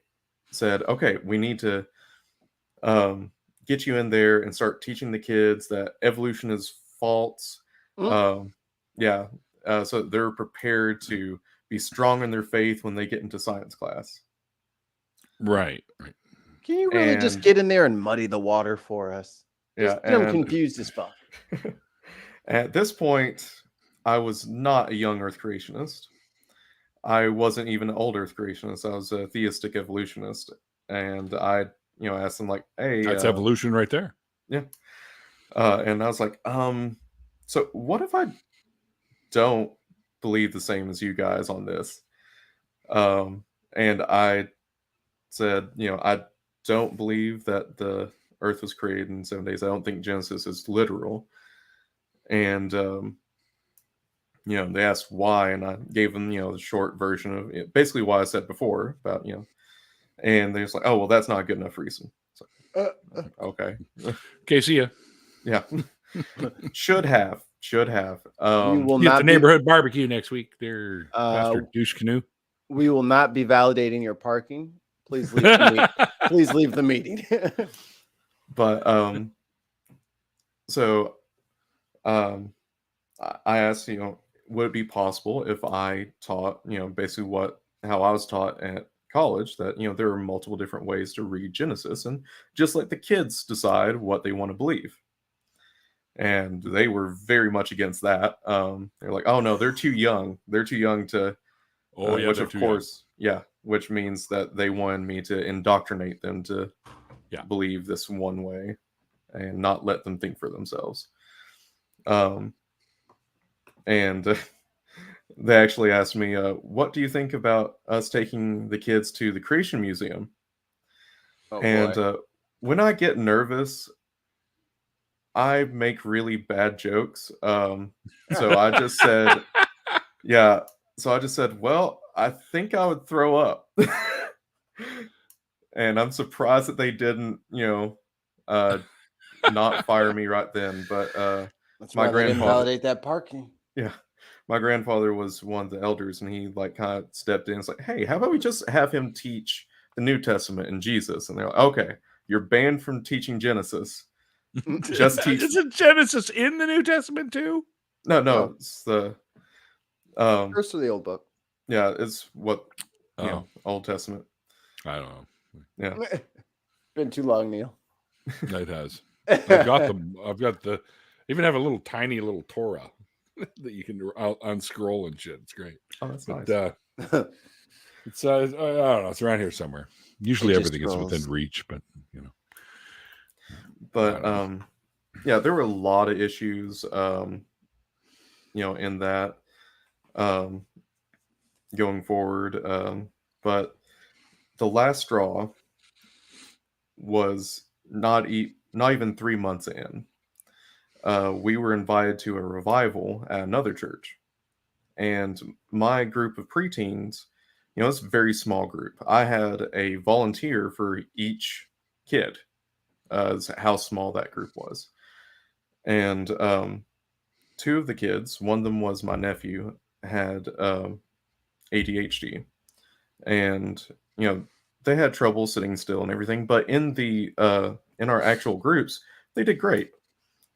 said, okay, we need to get you in there and start teaching the kids that evolution is false. So they're prepared to be strong in their faith when they get into science class. Right. Can you really just get in there and muddy the water for us? Yeah, I'm confused as fuck. At this point, I was not a young Earth creationist. I wasn't even an old Earth creationist. I was a theistic evolutionist, and I, asked them, like, "Hey, that's evolution right there." Yeah, and I was like, so what if I don't believe the same as you guys on this? And I said, I don't believe that the Earth was created in 7 days. I don't think Genesis is literal. And they asked why, and I gave them, the short version of it, basically what I said before about, And they're just like, oh, well, that's not a good enough reason. It's like, okay. Okay, see ya. Yeah. Should have. We will See you at not the be, neighborhood barbecue next week. There, Pastor Douche Canoe. we will not be validating your parking. Please leave the meeting. Please leave the meeting. But so I asked, would it be possible if I taught, basically how I was taught at college, that there are multiple different ways to read Genesis, and just let the kids decide what they want to believe. And they were very much against that. They're like, oh no, they're too young. They're too young to. Which of course, which means that they wanted me to indoctrinate them to believe this one way and not let them think for themselves. And they actually asked me, what do you think about us taking the kids to the Creation Museum? When I get nervous, I make really bad jokes. So I just said, well, I think I would throw up. And I'm surprised that they didn't, not fire me right then. But That's my why they didn't grandfather, validate that parking. yeah, my grandfather was one of the elders, and he like kind of stepped in and was like, hey, how about we just have him teach the New Testament and Jesus? And they're like, okay, you're banned from teaching Genesis. Just teach. Is it Genesis in the New Testament too? No, it's the First of the old book. Yeah, it's what Old Testament. I don't know. Yeah, Been too long, Neil. It has. I've got the. Even have a little tiny little Torah that you can unscroll and shit. It's great. Oh, that's nice. It's I don't know. It's around here somewhere. Usually everything is scrolls. within reach, but But there were a lot of issues, in that, going forward. But the last straw was not even 3 months in. We were invited to a revival at another church, and my group of preteens, it's a very small group. I had a volunteer for each kid. How small that group was. And two of the kids, one of them was my nephew, had ADHD. And, they had trouble sitting still and everything. But in our actual groups, they did great.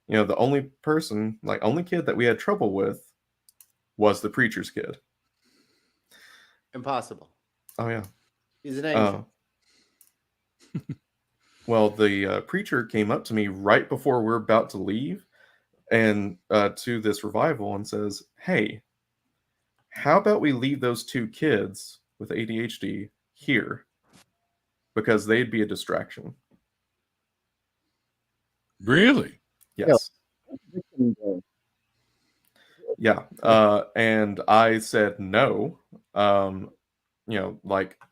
The only kid that we had trouble with was the preacher's kid. Impossible. Oh, yeah. He's an angel. Well, the preacher came up to me right before we're about to leave and to this revival and says, hey, how about we leave those two kids with ADHD here? Because they'd be a distraction. really, Yes. Yeah. And I said no. I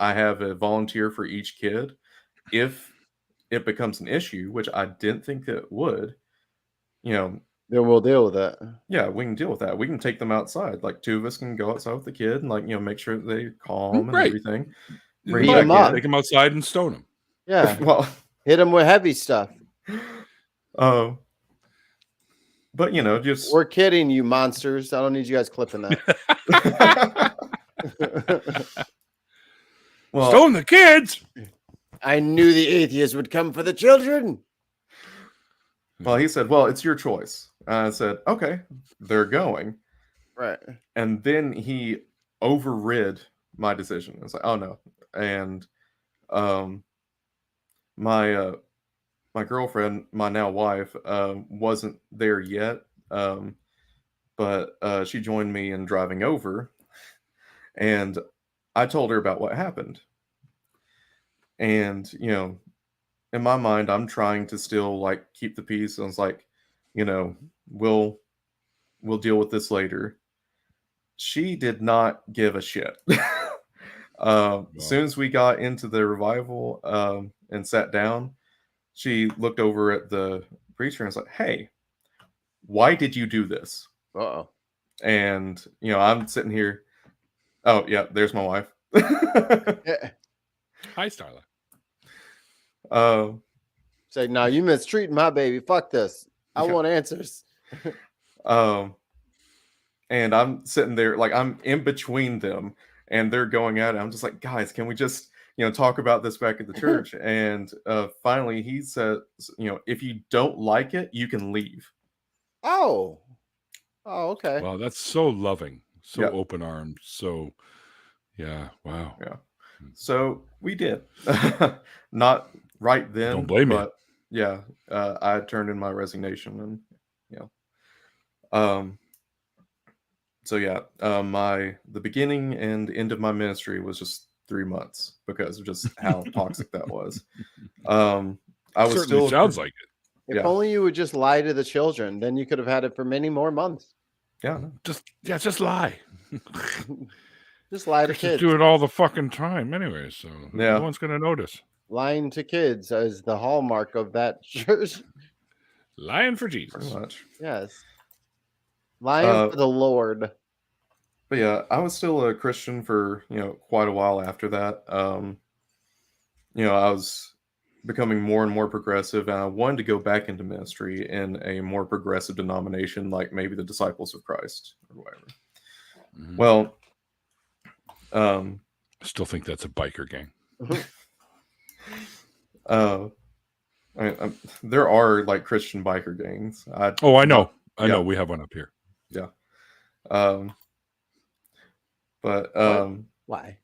have a volunteer for each kid. If it becomes an issue, which I didn't think it would, Then we'll deal with that. yeah, we can deal with that. We can take them outside. Like, two of us can go outside with the kid and, make sure they calm and Right. everything. Beat But 'em up. Take them outside and stone them. Yeah. Well, Hit him with heavy stuff. but just We're kidding, you monsters. I don't need you guys clipping that. well, Stone the kids. I knew the atheists would come for the children. well, he said, well, it's your choice. I said, okay, they're going. Right. And then he overrid my decision. I was like, oh no. And my girlfriend, my now wife, wasn't there yet. But she joined me in driving over, and I told her about what happened. And in my mind, I'm trying to still keep the peace. I was like, we'll deal with this later. She did not give a shit. As soon as we got into the revival and sat down, she looked over at the preacher and was like, hey, why did you do this? Uh-oh. And, I'm sitting here. Oh, yeah, there's my wife. Hi, Starla. Say, no, you mistreating my baby. Fuck this. I want answers. And I'm sitting there, like, I'm in between them, and they're going at it. I'm just like, guys, can we just, talk about this back at the church? And finally, he says, if you don't like it, you can leave. Oh, okay. Wow, that's so loving, so Yep. open armed, so yeah, wow. Yeah. So we did. Not right then. Don't blame but yeah, I turned in my resignation, and so yeah, the beginning and end of my ministry was just 3 months because of just how toxic that was. I was Certainly still sounds like it. If only you would just lie to the children, then you could have had it for many more months. Yeah. Just lie. Just lie to Christians kids. do it all the fucking time anyway, so Yeah. no one's gonna notice. Lying to kids is the hallmark of that church. Lying for Pretty Jesus. much. Yes. Lying for the Lord. But yeah, I was still a Christian for, quite a while after that. I was becoming more and more progressive, and I wanted to go back into ministry in a more progressive denomination, like maybe the Disciples of Christ or whatever. Mhm. Well, I still think that's a biker gang. there are like Christian biker gangs. I know. I know. We have one up here. Yeah. Why?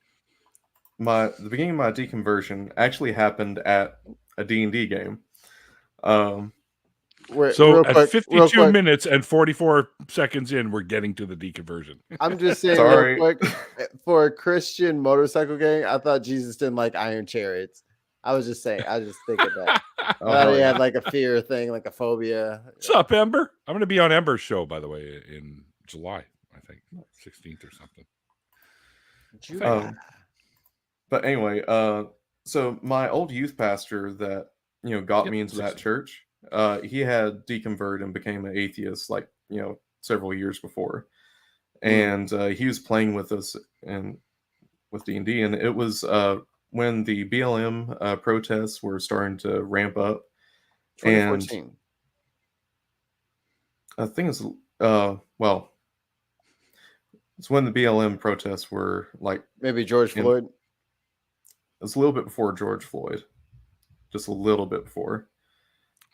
The beginning of my deconversion actually happened at a D&D game. So at 52 minutes and 44 seconds in, we're getting to the deconversion. I'm just saying Sorry. real quick, for a Christian motorcycle gang, I thought Jesus didn't like iron chariots. I was just saying, I just think of that. I thought he had like a fear thing, like a phobia. What's up, Ember? I'm going to be on Ember's show, by the way, in July, I think, 16th or something. But anyway, so my old youth pastor that got me into that church, he had deconverted and became an atheist like several years before, and he was playing with us and with D&D, and it was when the BLM protests were starting to ramp up. 2014. And I think it's well, it's when the BLM protests were like maybe George Floyd. It's a little bit before George Floyd, just a little bit before.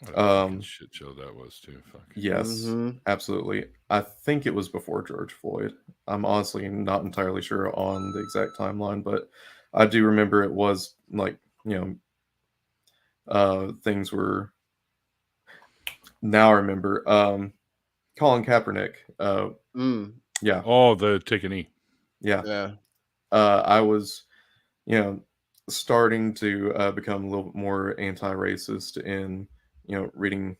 What a shit show that was too. Fuck. Yes, absolutely. I think it was before George Floyd. I'm honestly not entirely sure on the exact timeline, but I do remember it was like things were. Now I remember Colin Kaepernick. Yeah. Oh, the take a knee. Yeah. I was, starting to become a little bit more anti-racist in, reading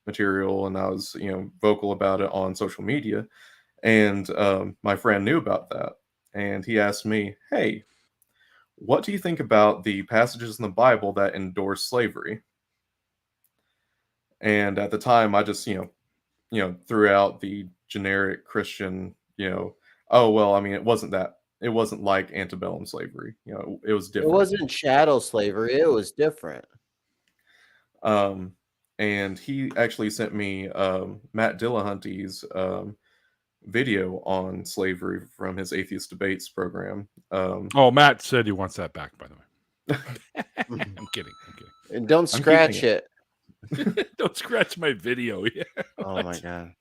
material, and I was, vocal about it on social media. And my friend knew about that, and he asked me, "Hey, what do you think about the passages in the Bible that endorse slavery?" And at the time, I just, threw out the generic Christian, oh, well, I mean, it wasn't like antebellum slavery. It was different. It wasn't chattel slavery. It was different. And he actually sent me Matt Dillahunty's video on slavery from his Atheist Debates program. Matt said he wants that back, by the way. I'm kidding. And don't scratch it. Don't scratch my video. Yeah. Oh my god.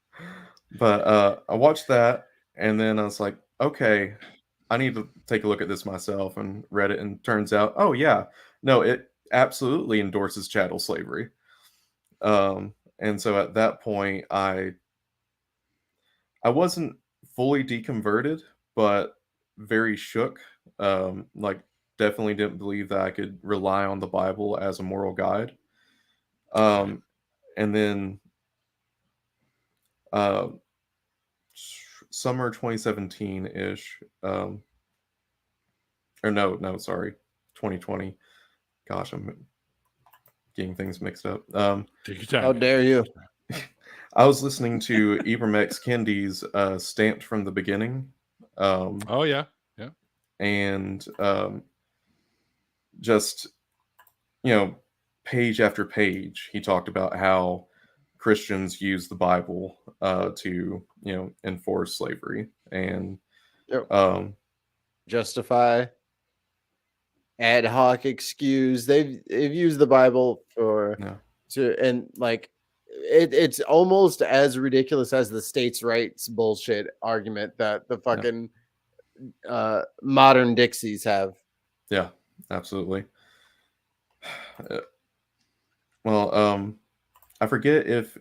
But I watched that, and then I was like, okay, I need to take a look at this myself, and read it, and turns out, oh yeah, no, it absolutely endorses chattel slavery. And so at that point, I wasn't fully deconverted, but very shook. Like, definitely didn't believe that I could rely on the Bible as a moral guide. And then summer 2017-ish, or no, sorry, 2020. Gosh, I'm getting things mixed up. Take your time. How dare you? I was listening to Ibram X. Kendi's Stamped from the Beginning. Oh, yeah. And just, page after page, he talked about how Christians use the Bible to, enforce slavery and Yep. Justify, ad hoc excuse. They've used the Bible for and like it's almost as ridiculous as the states' rights bullshit argument that the fucking modern Dixies have. Yeah, absolutely. Well, I forget if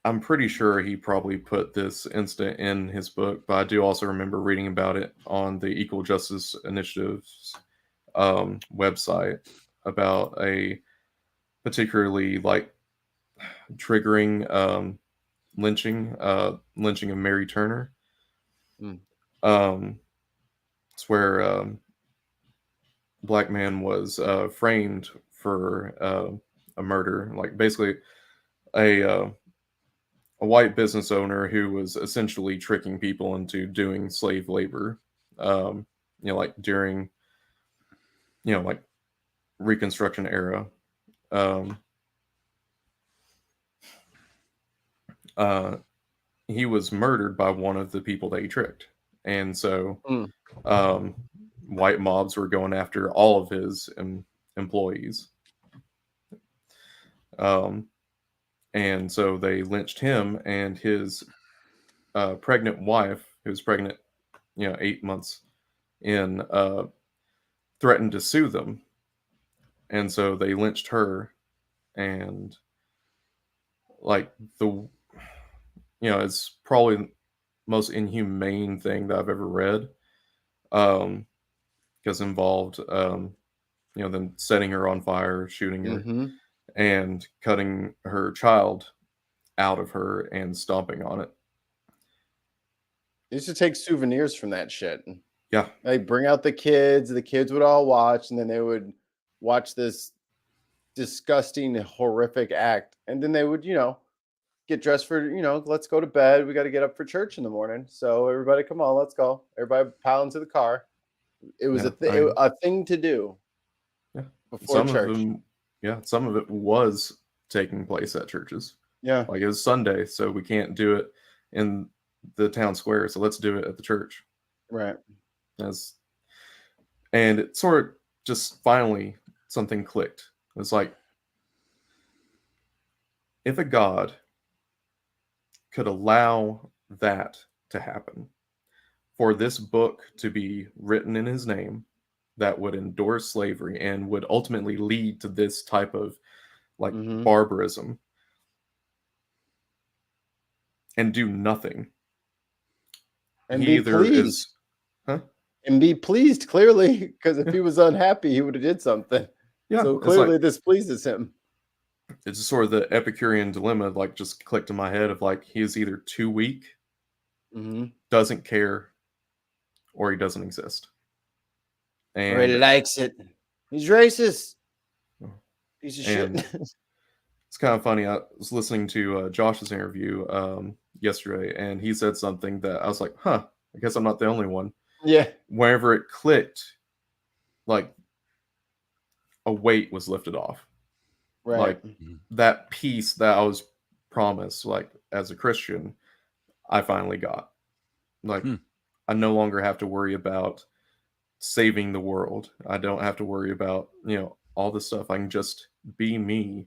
I'm pretty sure he probably put this incident in his book, but I do also remember reading about it on the Equal Justice Initiative's website about a particularly like triggering lynching of Mary Turner. It's where a black man was framed for a murder, like basically a white business owner who was essentially tricking people into doing slave labor, like during, like Reconstruction era. He was murdered by one of the people that he tricked. And so white mobs were going after all of his employees. And so they lynched him and his pregnant wife, who was pregnant, 8 months in, threatened to sue them. And so they lynched her. And like it's probably the most inhumane thing that I've ever read. Because involved, them setting her on fire, shooting her, and cutting her child out of her and stomping on it. They used to take souvenirs from that shit. Yeah. They bring out the kids would all watch, and then they would watch this disgusting, horrific act. And then they would, get dressed for, let's go to bed. We got to get up for church in the morning. So everybody, come on, let's go. Everybody pile into the car. It was a thing to do. Yeah. Before church. Some of it was taking place at churches. Yeah. Like it was Sunday, so we can't do it in the town square, so let's do it at the church. Right. And it sort of just finally something clicked. It's like, if a God could allow that to happen, for this book to be written in his name that would endorse slavery and would ultimately lead to this type of like barbarism, and do nothing. And be pleased. And be pleased, clearly, because if he was unhappy, he would have did something. Yeah. So clearly this pleases him. It's just sort of the Epicurean dilemma, like just clicked in my head of like, he is either too weak, doesn't care, or he doesn't exist. And or he likes it. He's racist. Piece of shit. It's kind of funny. I was listening to Josh's interview yesterday, and he said something that I was like, I guess I'm not the only one. Yeah. Wherever it clicked, like a weight was lifted off. Right. Like that peace that I was promised, like as a Christian, I finally got. Like I no longer have to worry about saving the world. I don't have to worry about, all this stuff. I can just be me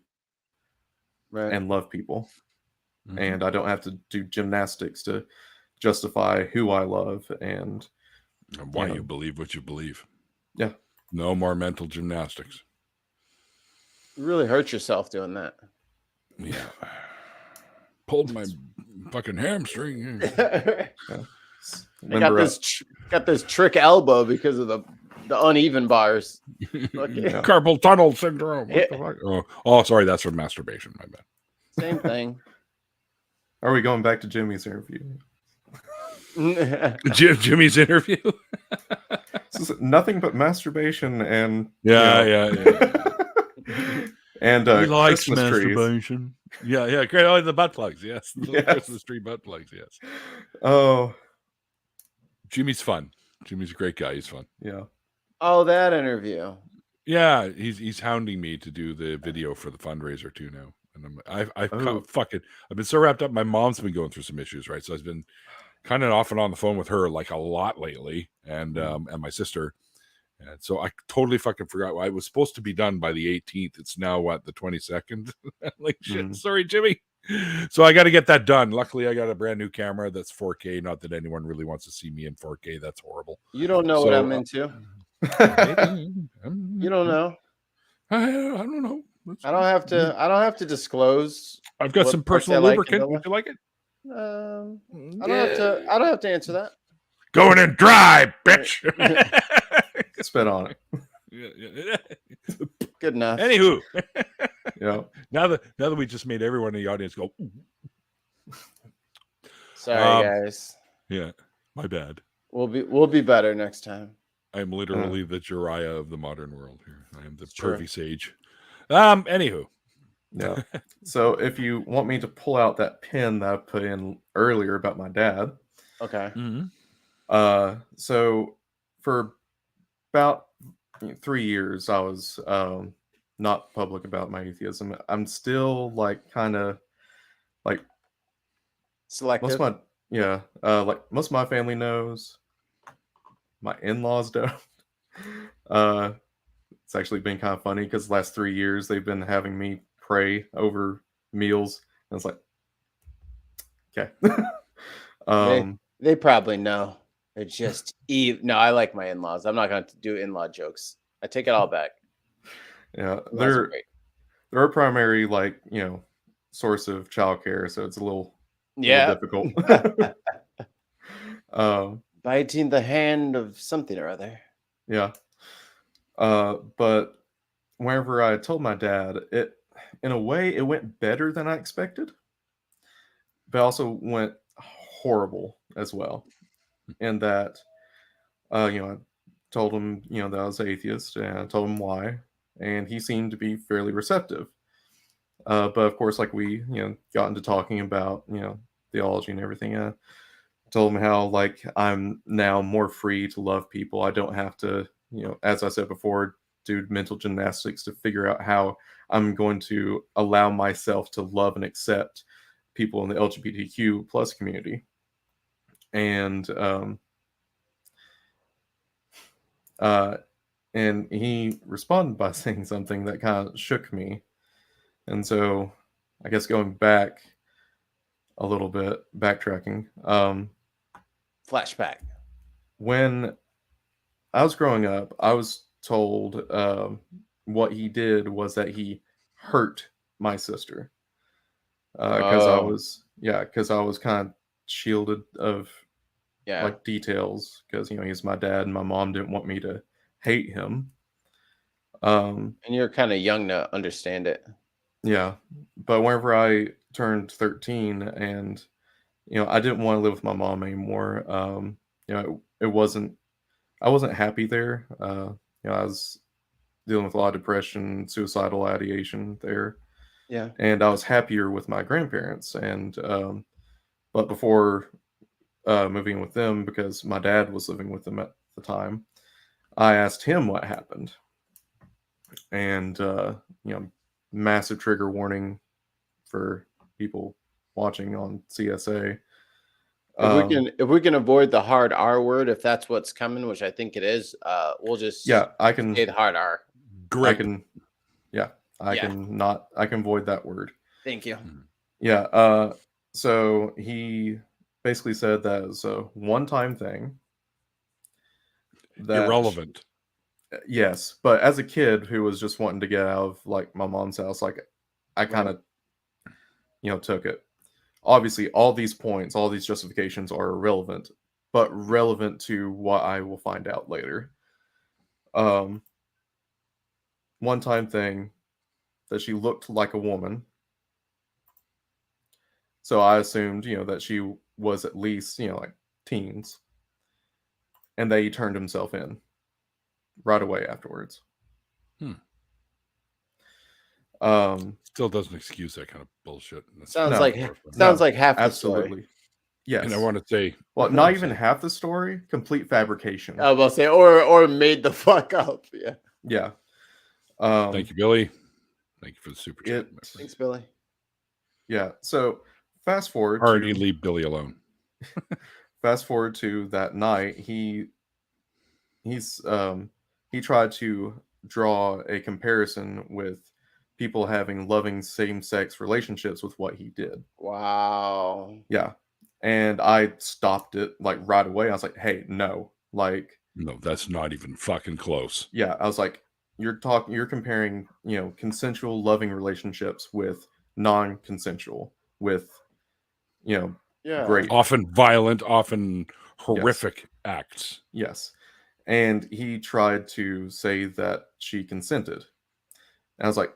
and love people. And I don't have to do gymnastics to justify who I love and why you believe what you believe. Yeah. No more mental gymnastics. You really hurt yourself doing that. Yeah. Pulled my fucking hamstring. I got this trick elbow because of the uneven bars. Carpal tunnel syndrome. What the fuck? Oh, sorry, that's from masturbation. My bad. Same thing. Are we going back to Jimmy's interview? Jimmy's interview? Nothing but masturbation and yeah. And he likes Christmas masturbation. Trees. Yeah, great. Oh, the butt plugs, yes. The Christmas tree butt plugs, yes. Oh, Jimmy's fun. Jimmy's a great guy. He's fun. Yeah. Oh, that interview. Yeah, he's hounding me to do the video for the fundraiser too now, and I've been so wrapped up. My mom's been going through some issues, right? So I've been kind of off and on the phone with her like a lot lately, and my sister, and so I totally fucking forgot. I was supposed to be done by the 18th. It's now what, the 22nd? Like shit. Sorry, Jimmy. So I got to get that done. Luckily, I got a brand new camera that's 4K. Not that anyone really wants to see me in 4K. That's horrible. You don't know what I'm into. You don't know. I don't know. I don't have to disclose. I've got some personal lubricant. Would you like it? I don't have to answer that. Going in dry, bitch. Spit on it. Good enough. Anywho, yeah. Now that we just made everyone in the audience go. Sorry, guys. Yeah, my bad. We'll be better next time. I'm literally the Jiraiya of the modern world here. I am the pervy sage. Anywho. Yeah. So if you want me to pull out that pin that I put in earlier about my dad. Okay. Mm-hmm. So for about 3 years, I was not public about my atheism. I'm still like kind of like selective. Like most of my family knows. My in-laws don't. It's actually been kind of funny because the last 3 years they've been having me pray over meals, and it's like, okay. They probably know. They're just no. I like my in-laws. I'm not going to do in-law jokes. I take it all back. Yeah, they're a primary source of childcare, so it's a little difficult. Biting the hand of something or other. Yeah. But whenever I told my dad, in a way, it went better than I expected, but also went horrible as well. In that, I told him, that I was atheist, and I told him why, and he seemed to be fairly receptive. But of course, like we, got into talking about, theology and everything. I told him how, I'm now more free to love people. I don't have to, as I said before, do mental gymnastics to figure out how I'm going to allow myself to love and accept people in the LGBTQ plus community. And he responded by saying something that kind of shook me. And so I guess going back a little bit, backtracking. Flashback. When I was growing up, I was told what he did was that he hurt my sister. Because I was kind of shielded of details, because he's my dad and my mom didn't want me to hate him. And you're kind of young to understand it. Yeah, but whenever I turned 13 and I didn't want to live with my mom anymore, I wasn't happy there. I was dealing with a lot of depression, suicidal ideation there. Yeah. And I was happier with my grandparents, and but before moving with them, because my dad was living with them at the time, I asked him what happened. And massive trigger warning for people watching on CSA. If we can avoid the hard R word, if that's what's coming, which I think it is, we'll just I can say the hard R. Great. I can avoid that word. Thank you. Yeah. So he basically said that it's a one-time thing. Irrelevant. Yes, but as a kid who was just wanting to get out of my mom's house, I kind of took it. Obviously, all these points, all these justifications are irrelevant, but relevant to what I will find out later. One-time thing that she looked like a woman, so I assumed that she was at least teens, and that he turned himself in right away afterwards. Still doesn't excuse that kind of bullshit. Sounds like half the story. Yes. And I want to say, well, not even half the story, complete fabrication. I was about to say, or made the fuck up. Yeah. Yeah. thank you, Billy. Thank you for the super chat. It- my friend. Thanks, Billy. Yeah. So fast forward Already to leave Billy alone. that night, he tried to draw a comparison with people having loving same-sex relationships with what he did. Wow. Yeah. And I stopped it like right away. I was like, hey, no. Like, No, that's not even fucking close. yeah, I was like, you're comparing, consensual loving relationships with non-consensual, with, Yeah. great. Often violent, often horrific acts. Yes. And he tried to say that she consented. And I was like,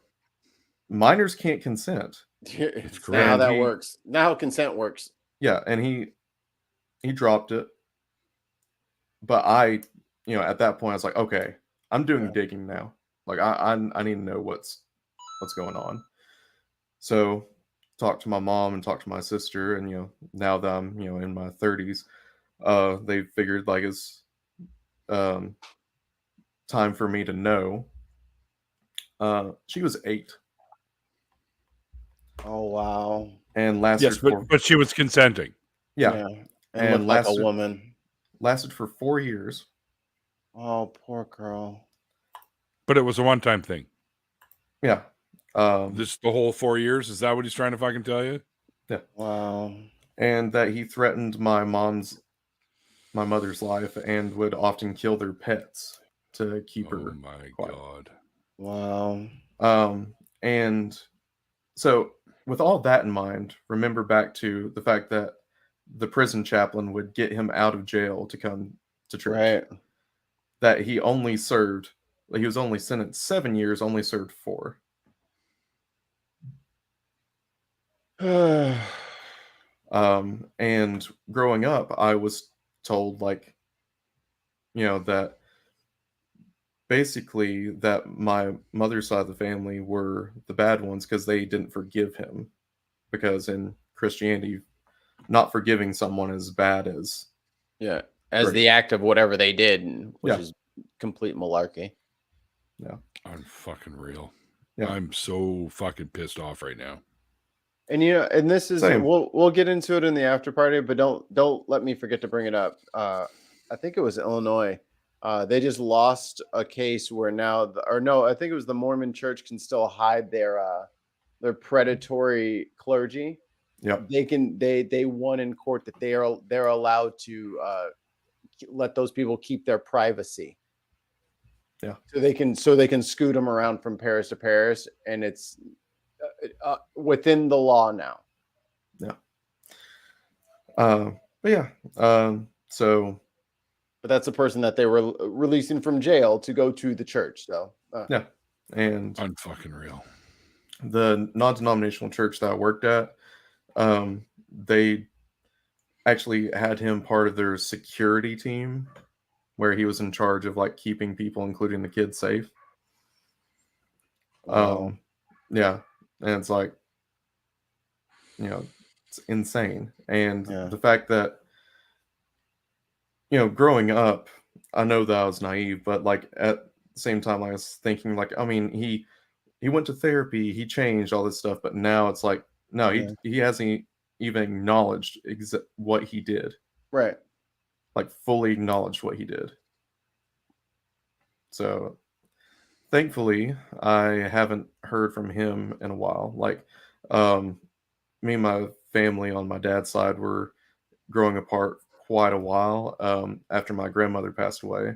minors can't consent. It's correct. not how And that he- works. Not how consent works. Yeah, and he dropped it. But I, at that point I was like, okay, I'm doing Yeah. digging now. Like I need to know what's going on. So talked to my mom and talked to my sister, and now that I'm in my 30s, they figured like it's time for me to know. She was 8 Oh wow. and lasted Yes, but she was consenting. yeah, And looked like a woman. lasted for 4 years. Oh, poor girl. But it was a one-time thing. Yeah. This the whole 4 years. Is that what he's trying to fucking tell you? Wow. And that he threatened my mother's life and would often kill their pets to keep Oh her my quiet. god. Wow. And so with all that in mind, remember back to the fact that the prison chaplain would get him out of jail to come to church. Right. That he was only sentenced 7 years, only served 4. And growing up, I was told that basically that my mother's side of the family were the bad ones because they didn't forgive him, because in Christianity, not forgiving someone is bad as Yeah. As Great. the act of whatever they did, which Yeah. is complete malarkey. I'm fucking real. Yeah. I'm so fucking pissed off right now. And and this is Same. we'll get into it in the after party, but don't let me forget to bring it up. I think it was Illinois. They just lost a case where now, I think it was the Mormon Church can still hide their predatory clergy. Yep. They won in court that they're allowed to let those people keep their privacy. Yeah. So they can scoot them around from parish to parish, and it's within the law now. But yeah. So But that's a person that they were releasing from jail to go to the church. So yeah. And Unfucking real. the non-denominational church that I worked at, they actually had him part of their security team, where he was in charge of like keeping people, including the kids, safe. wow. Yeah, and it's like, it's insane. And Yeah. the fact that, growing up, I know that I was naive, but like at the same time, I was thinking like, I mean, he went to therapy, he changed all this stuff, but now it's like, no, Yeah. he hasn't even acknowledged what he did, Right. like fully acknowledged what he did. So thankfully, I haven't heard from him in a while. Like, me and my family on my dad's side were growing apart quite a while after my grandmother passed away.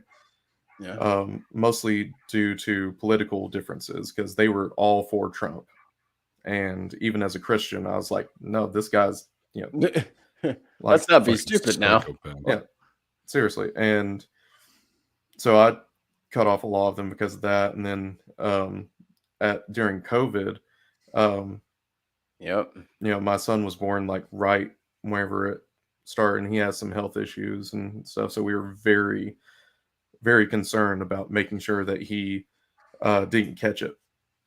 Yeah. Mostly due to political differences, because they were all for Trump. And even as a Christian, I was like, no, this guy's, like, Let's not be Fucking stupid now. psychopath. Yeah. seriously. And so I cut off a lot of them because of that. And then during COVID, Yep. my son was born like right whenever it started, and he has some health issues and stuff. So we were very, very concerned about making sure that he didn't catch it.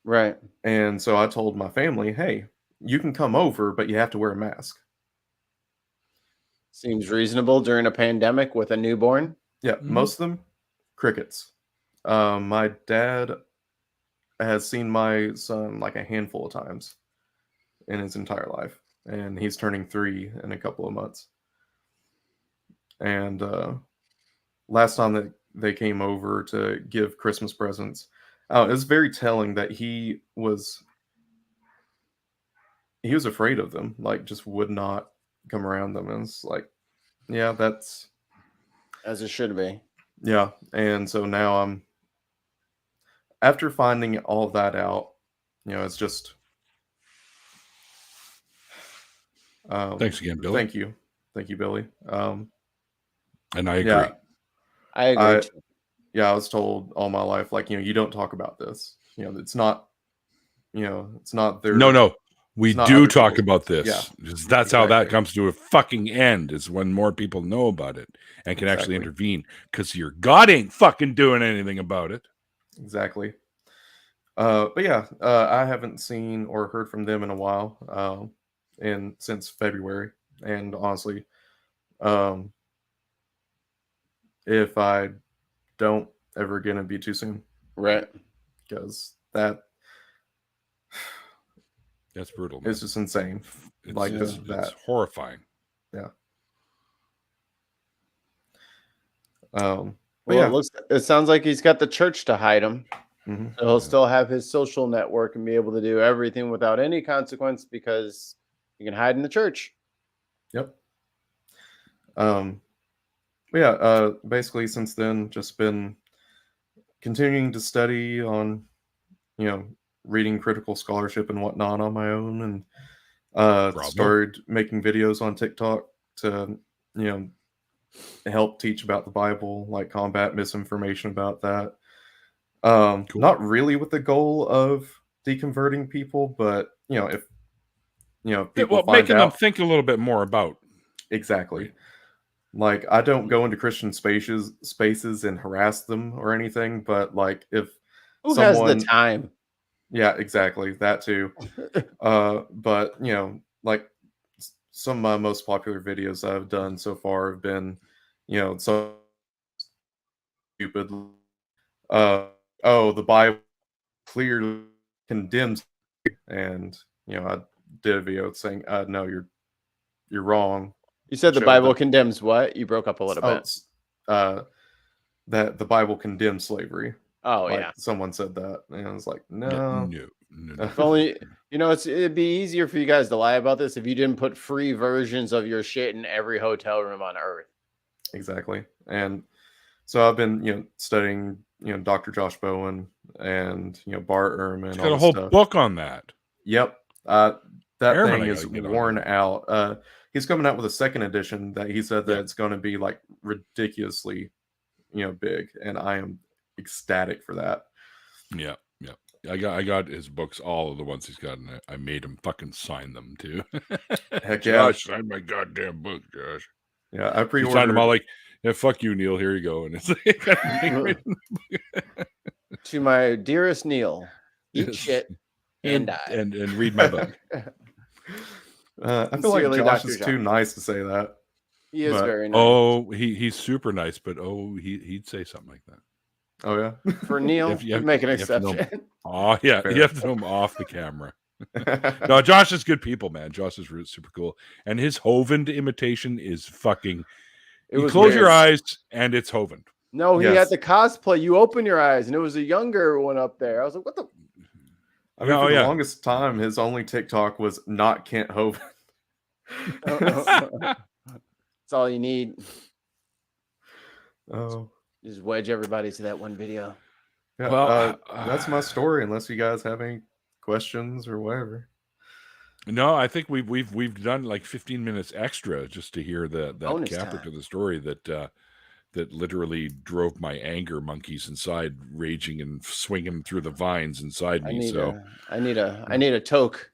Right. And so I told my family, hey, you can come over, but you have to wear a mask. Seems reasonable during a pandemic with a newborn. Yeah, Mhm. most of them crickets. My dad has seen my son like a handful of times in his entire life, and he's turning 3 in a couple of months. And last time that they came over to give Christmas presents, it was very telling that he was afraid of them, like just would not come around them. And it's like, yeah, that's As it should be. yeah. And so now I'm after finding all that out, it's just Thanks again, Billy. thank you. Thank you, Billy. And I agree. Yeah, I agree. I too. I was told all my life, like, you don't talk about this. It's not, it's not their No. We it's not do other talk people's- about this. Yeah, Because that's how that exactly. comes to a fucking end, is when more people know about it and can actually Exactly. intervene. Because your God ain't fucking doing anything about it. Exactly. But yeah, I haven't seen or heard from them in a while, since February. And honestly, um, if I don't ever again, it'd be too soon, Right. because That's brutal, man. it's just insane. It's, like it's, that. it's horrifying. Yeah. Well, But yeah. it sounds like he's got the church to hide him. Mhm. So he'll still have his social network and be able to do everything without any consequence because you can hide in the church. Yep. But yeah, basically since then, just been continuing to study on, reading critical scholarship and whatnot on my own, and Bravo. started making videos on TikTok to, help teach about the Bible, like combat misinformation about that. Cool. Not really with the goal of deconverting people, but if people find making them out think a little bit more about. exactly. Right. Like, I don't go into Christian spaces and harass them or anything, but like if Who has someone, the time? yeah, exactly, that too. But like some of my most popular videos I've done so far have been, so stupid. Oh, the Bible clearly condemns, and I did a video saying, no, you're wrong. You said the Showed Bible that- condemns what? You broke up a little bit. That the Bible condemns slavery. Oh, Like, yeah. someone said that, and I was like, No. no. If only, it'd be easier for you guys to lie about this if you didn't put free versions of your shit in every hotel room on earth. Exactly. And so I've been, studying, Dr. Josh Bowen and, Bart Ehrman. It's all got a this whole stuff. book on that. Yep. That Ehrman, thing I is gotta get on worn that. out. He's coming out with a second edition that he said that Yeah. it's going to be like ridiculously, big, and I am ecstatic for that. Yeah. I got his books, all of the ones he's got, and I made him fucking sign them too. Heck yeah. Josh, sign my goddamn book, Josh. Yeah, I He pre-ordered. signed them all like, yeah, fuck you, Neil. Here you go. And it's like, To my dearest Neil, eat Yes. shit and die. and read my book. I feel like Sincerely, Josh Dr. is Josh. too nice to say that. He is But- very nice. Oh, he's super nice, but he'd say something like that. Oh yeah. For Neil, If you you make an have to know- exception. Oh yeah, Fair. you have to know him off the camera. No, Josh is good people, man. Josh is super cool, and his Hovind imitation is fucking. It You was close your weird. eyes, and it's Hovind. No, he Yes. had the cosplay. You open your eyes, and it was a younger one up there. I was like, what the? I mean, Oh, for the yeah. longest time, his only TikTok was not Kent Hovind. That's all you need. Oh, Just wedge everybody to that one video. yeah. Well, That's my story. Unless you guys have any questions or whatever. No, I think we've done like 15 minutes extra just to hear that Bonus capper time. to the story that literally drove my anger monkeys inside, raging and swinging through the vines inside I me. need So I need a toke.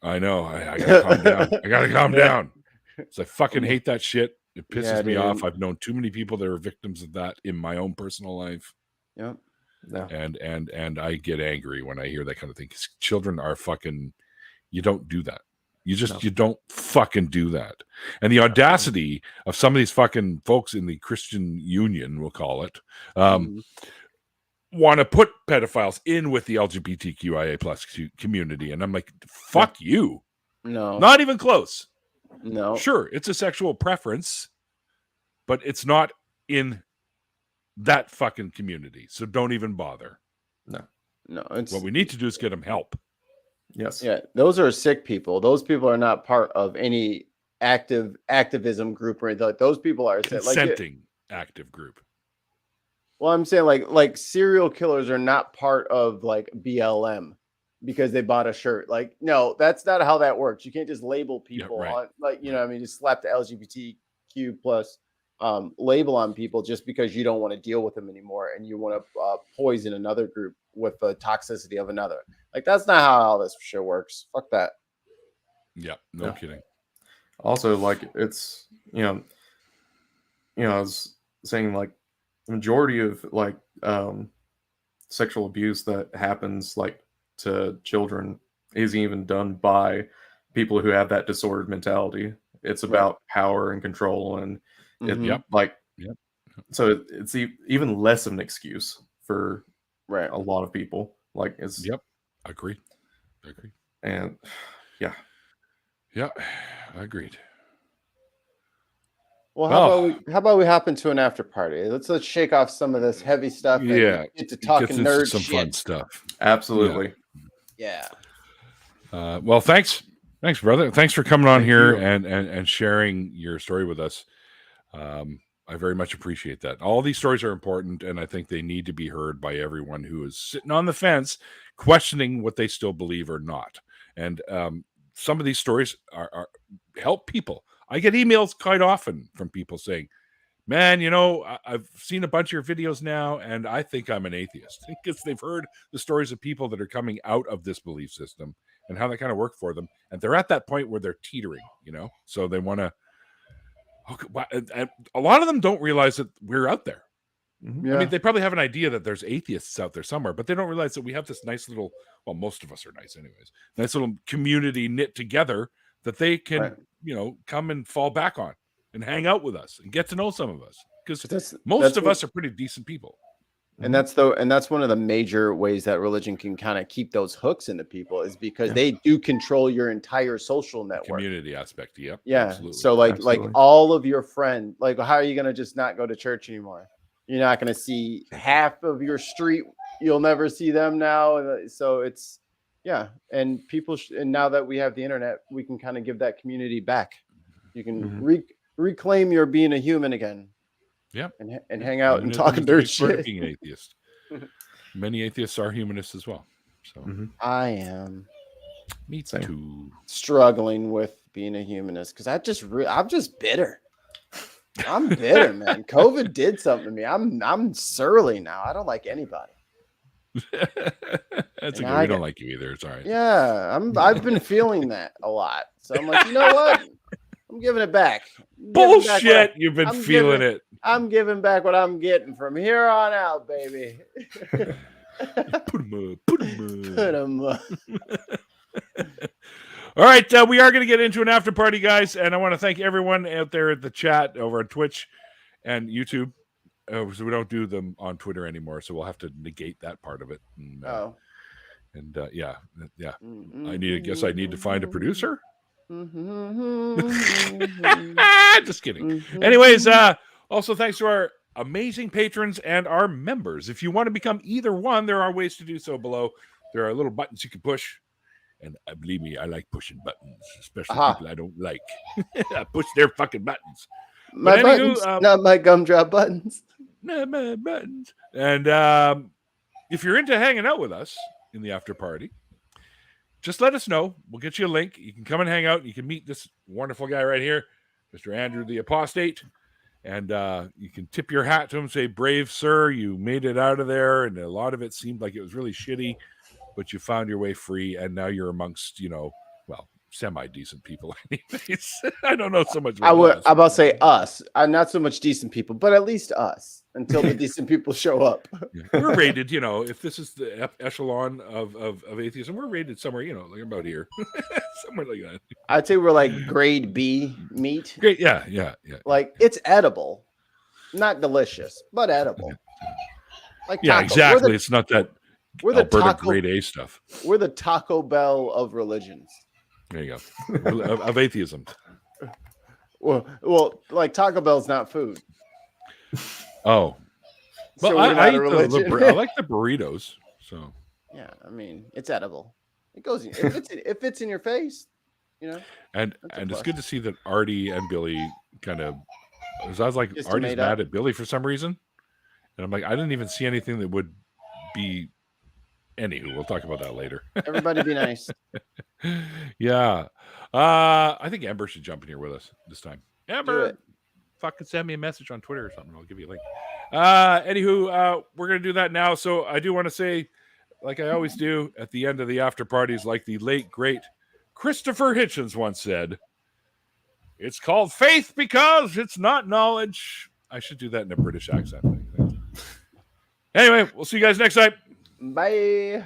I know I gotta calm down. I gotta calm Yeah. down. So I fucking hate that shit. It pisses Yeah, me off. dude. I've known too many people that are victims of that in my own personal life, Yep. No. and I get angry when I hear that kind of thing. 'Cause children are fucking. You don't do that. You just No. you don't fucking do that. And the audacity of some of these fucking folks in the Christian Union, we'll call it, want to put pedophiles in with the LGBTQIA plus community, and I'm like, fuck you. No, Not even close. no. Sure, it's a sexual preference, but it's not in that fucking community. So don't even bother. No, it's What we need to do is get them help. Yes. yeah. Those are sick people. Those people are not part of any activism group or anything. Like, those people are Consenting active group. Well, I'm saying like serial killers are not part of like BLM because they bought a shirt. Like, no, that's not how that works. You can't just label people right. on, like, you know what I mean, just slap the LGBTQ plus label on people just because you don't want to deal with them anymore and you want to poison another group with the toxicity of another. Like, that's not how all this shit works. Fuck that. Yeah, no kidding. Also, like, it's, I was saying, like, the majority of like sexual abuse that happens like to children isn't even done by people who have that disordered mentality. It's about power and control, and so it's even less of an excuse for a lot of people. Like, it's agreed. And yeah, agreed. Well, how about we hop into an after party? Let's shake off some of this heavy stuff. And get to talking nerd some shit. Fun stuff. Absolutely. Yeah. Well, thanks, brother. Thanks for coming on here and sharing your story with us. I very much appreciate that. All these stories are important, and I think they need to be heard by everyone who is sitting on the fence, questioning what they still believe or not. And some of these stories are help people. I get emails quite often from people saying, man, I've seen a bunch of your videos now, and I think I'm an atheist. Because they've heard the stories of people that are coming out of this belief system and how that kind of worked for them. And they're at that point where they're teetering, so they want to. A lot of them don't realize that we're out there. Yeah. I mean, they probably have an idea that there's atheists out there somewhere, but they don't realize that we have this nice little, well, most of us are nice anyways, nice little community knit together that they can, come and fall back on and hang out with us and get to know some of us, because most of us are pretty decent people. And that's one of the major ways that religion can kind of keep those hooks into people, is because they do control your entire social network. Community aspect, yeah. Absolutely. So like all of your friends, like, how are you going to just not go to church anymore? You're not going to see half of your street. You'll never see them now. So it's, and people, and now that we have the internet, we can kind of give that community back. You can reclaim your being a human again. Yeah, and hang out and talk dirt shit. Being an atheist. Many atheists are humanists as well. So I am. Me too. Struggling with being a humanist because I'm just bitter. I'm bitter, man. COVID did something to me. I'm surly now. I don't like anybody. That's okay. We don't like you either. It's all right. Yeah, I've been feeling that a lot. So I'm like, you know what? I'm giving it back. Bullshit. You've been feeling it. I'm giving back what I'm getting from here on out, baby. Put them up. All right. We are going to get into an after party, guys. And I want to thank everyone out there at the chat over on Twitch and YouTube. So we don't do them on Twitter anymore. So we'll have to negate that part of it. And, yeah. I need to find a producer. Just kidding. Anyways, also thanks to our amazing patrons and our members. If you want to become either one, there are ways to do so below. There are little buttons you can push, and believe me, I like pushing buttons, especially people I don't like. I push their fucking buttons. My buttons, not my gumdrop buttons. Not my buttons. And if you're into hanging out with us in the after party, just let us know. We'll get you a link. You can come and hang out. You can meet this wonderful guy right here, Mr. Andrew the Apostate. And you can tip your hat to him, say, brave sir, you made it out of there. And a lot of it seemed like it was really shitty, but you found your way free. And now you're amongst, semi-decent people anyways. I don't know so much I would. us. I'm about to say us. I'm not so much decent people, but at least us until the decent people show up. Yeah. We're rated, if this is the echelon of atheism, we're rated somewhere, like about here. Somewhere like that. I'd say we're like grade B meat. Great. Yeah. Like it's edible, not delicious, but edible. Like Yeah, taco. exactly. It's not that We're the Alberta taco. grade A stuff. We're the Taco Bell of religions. There you go. of atheism. Well, like Taco Bell's not food. Oh. So Well, we're I not a eat religion. I like the burritos. So Yeah, I mean, it's edible. It goes if it's in your face, and That's a it's plus. good to see that Artie and Billy kind of. I was like, Just Artie's made mad up. at Billy for some reason, and I'm like, I didn't even see anything that would be. Anywho, we'll talk about that later. Everybody be nice. Yeah, I think Amber should jump in here with us this time. Do Amber, it. fucking send me a message on Twitter or something. I'll give you a link. Anywho, we're gonna do that now. So I do want to say, like I always do at the end of the after parties, like the late great Christopher Hitchens once said, "It's called faith because it's not knowledge." I should do that in a British accent. Anyway, we'll see you guys next time. Bye.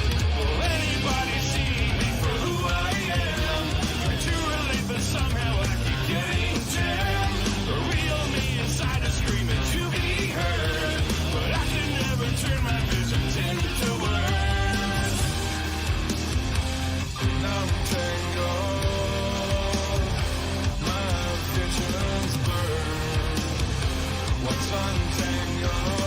Anybody see me for who I am? Try to relate, but somehow I keep getting jammed. The real me inside is screaming to be heard, but I can never turn my visions into words. I'm tangled, my visions burn. What's untangled?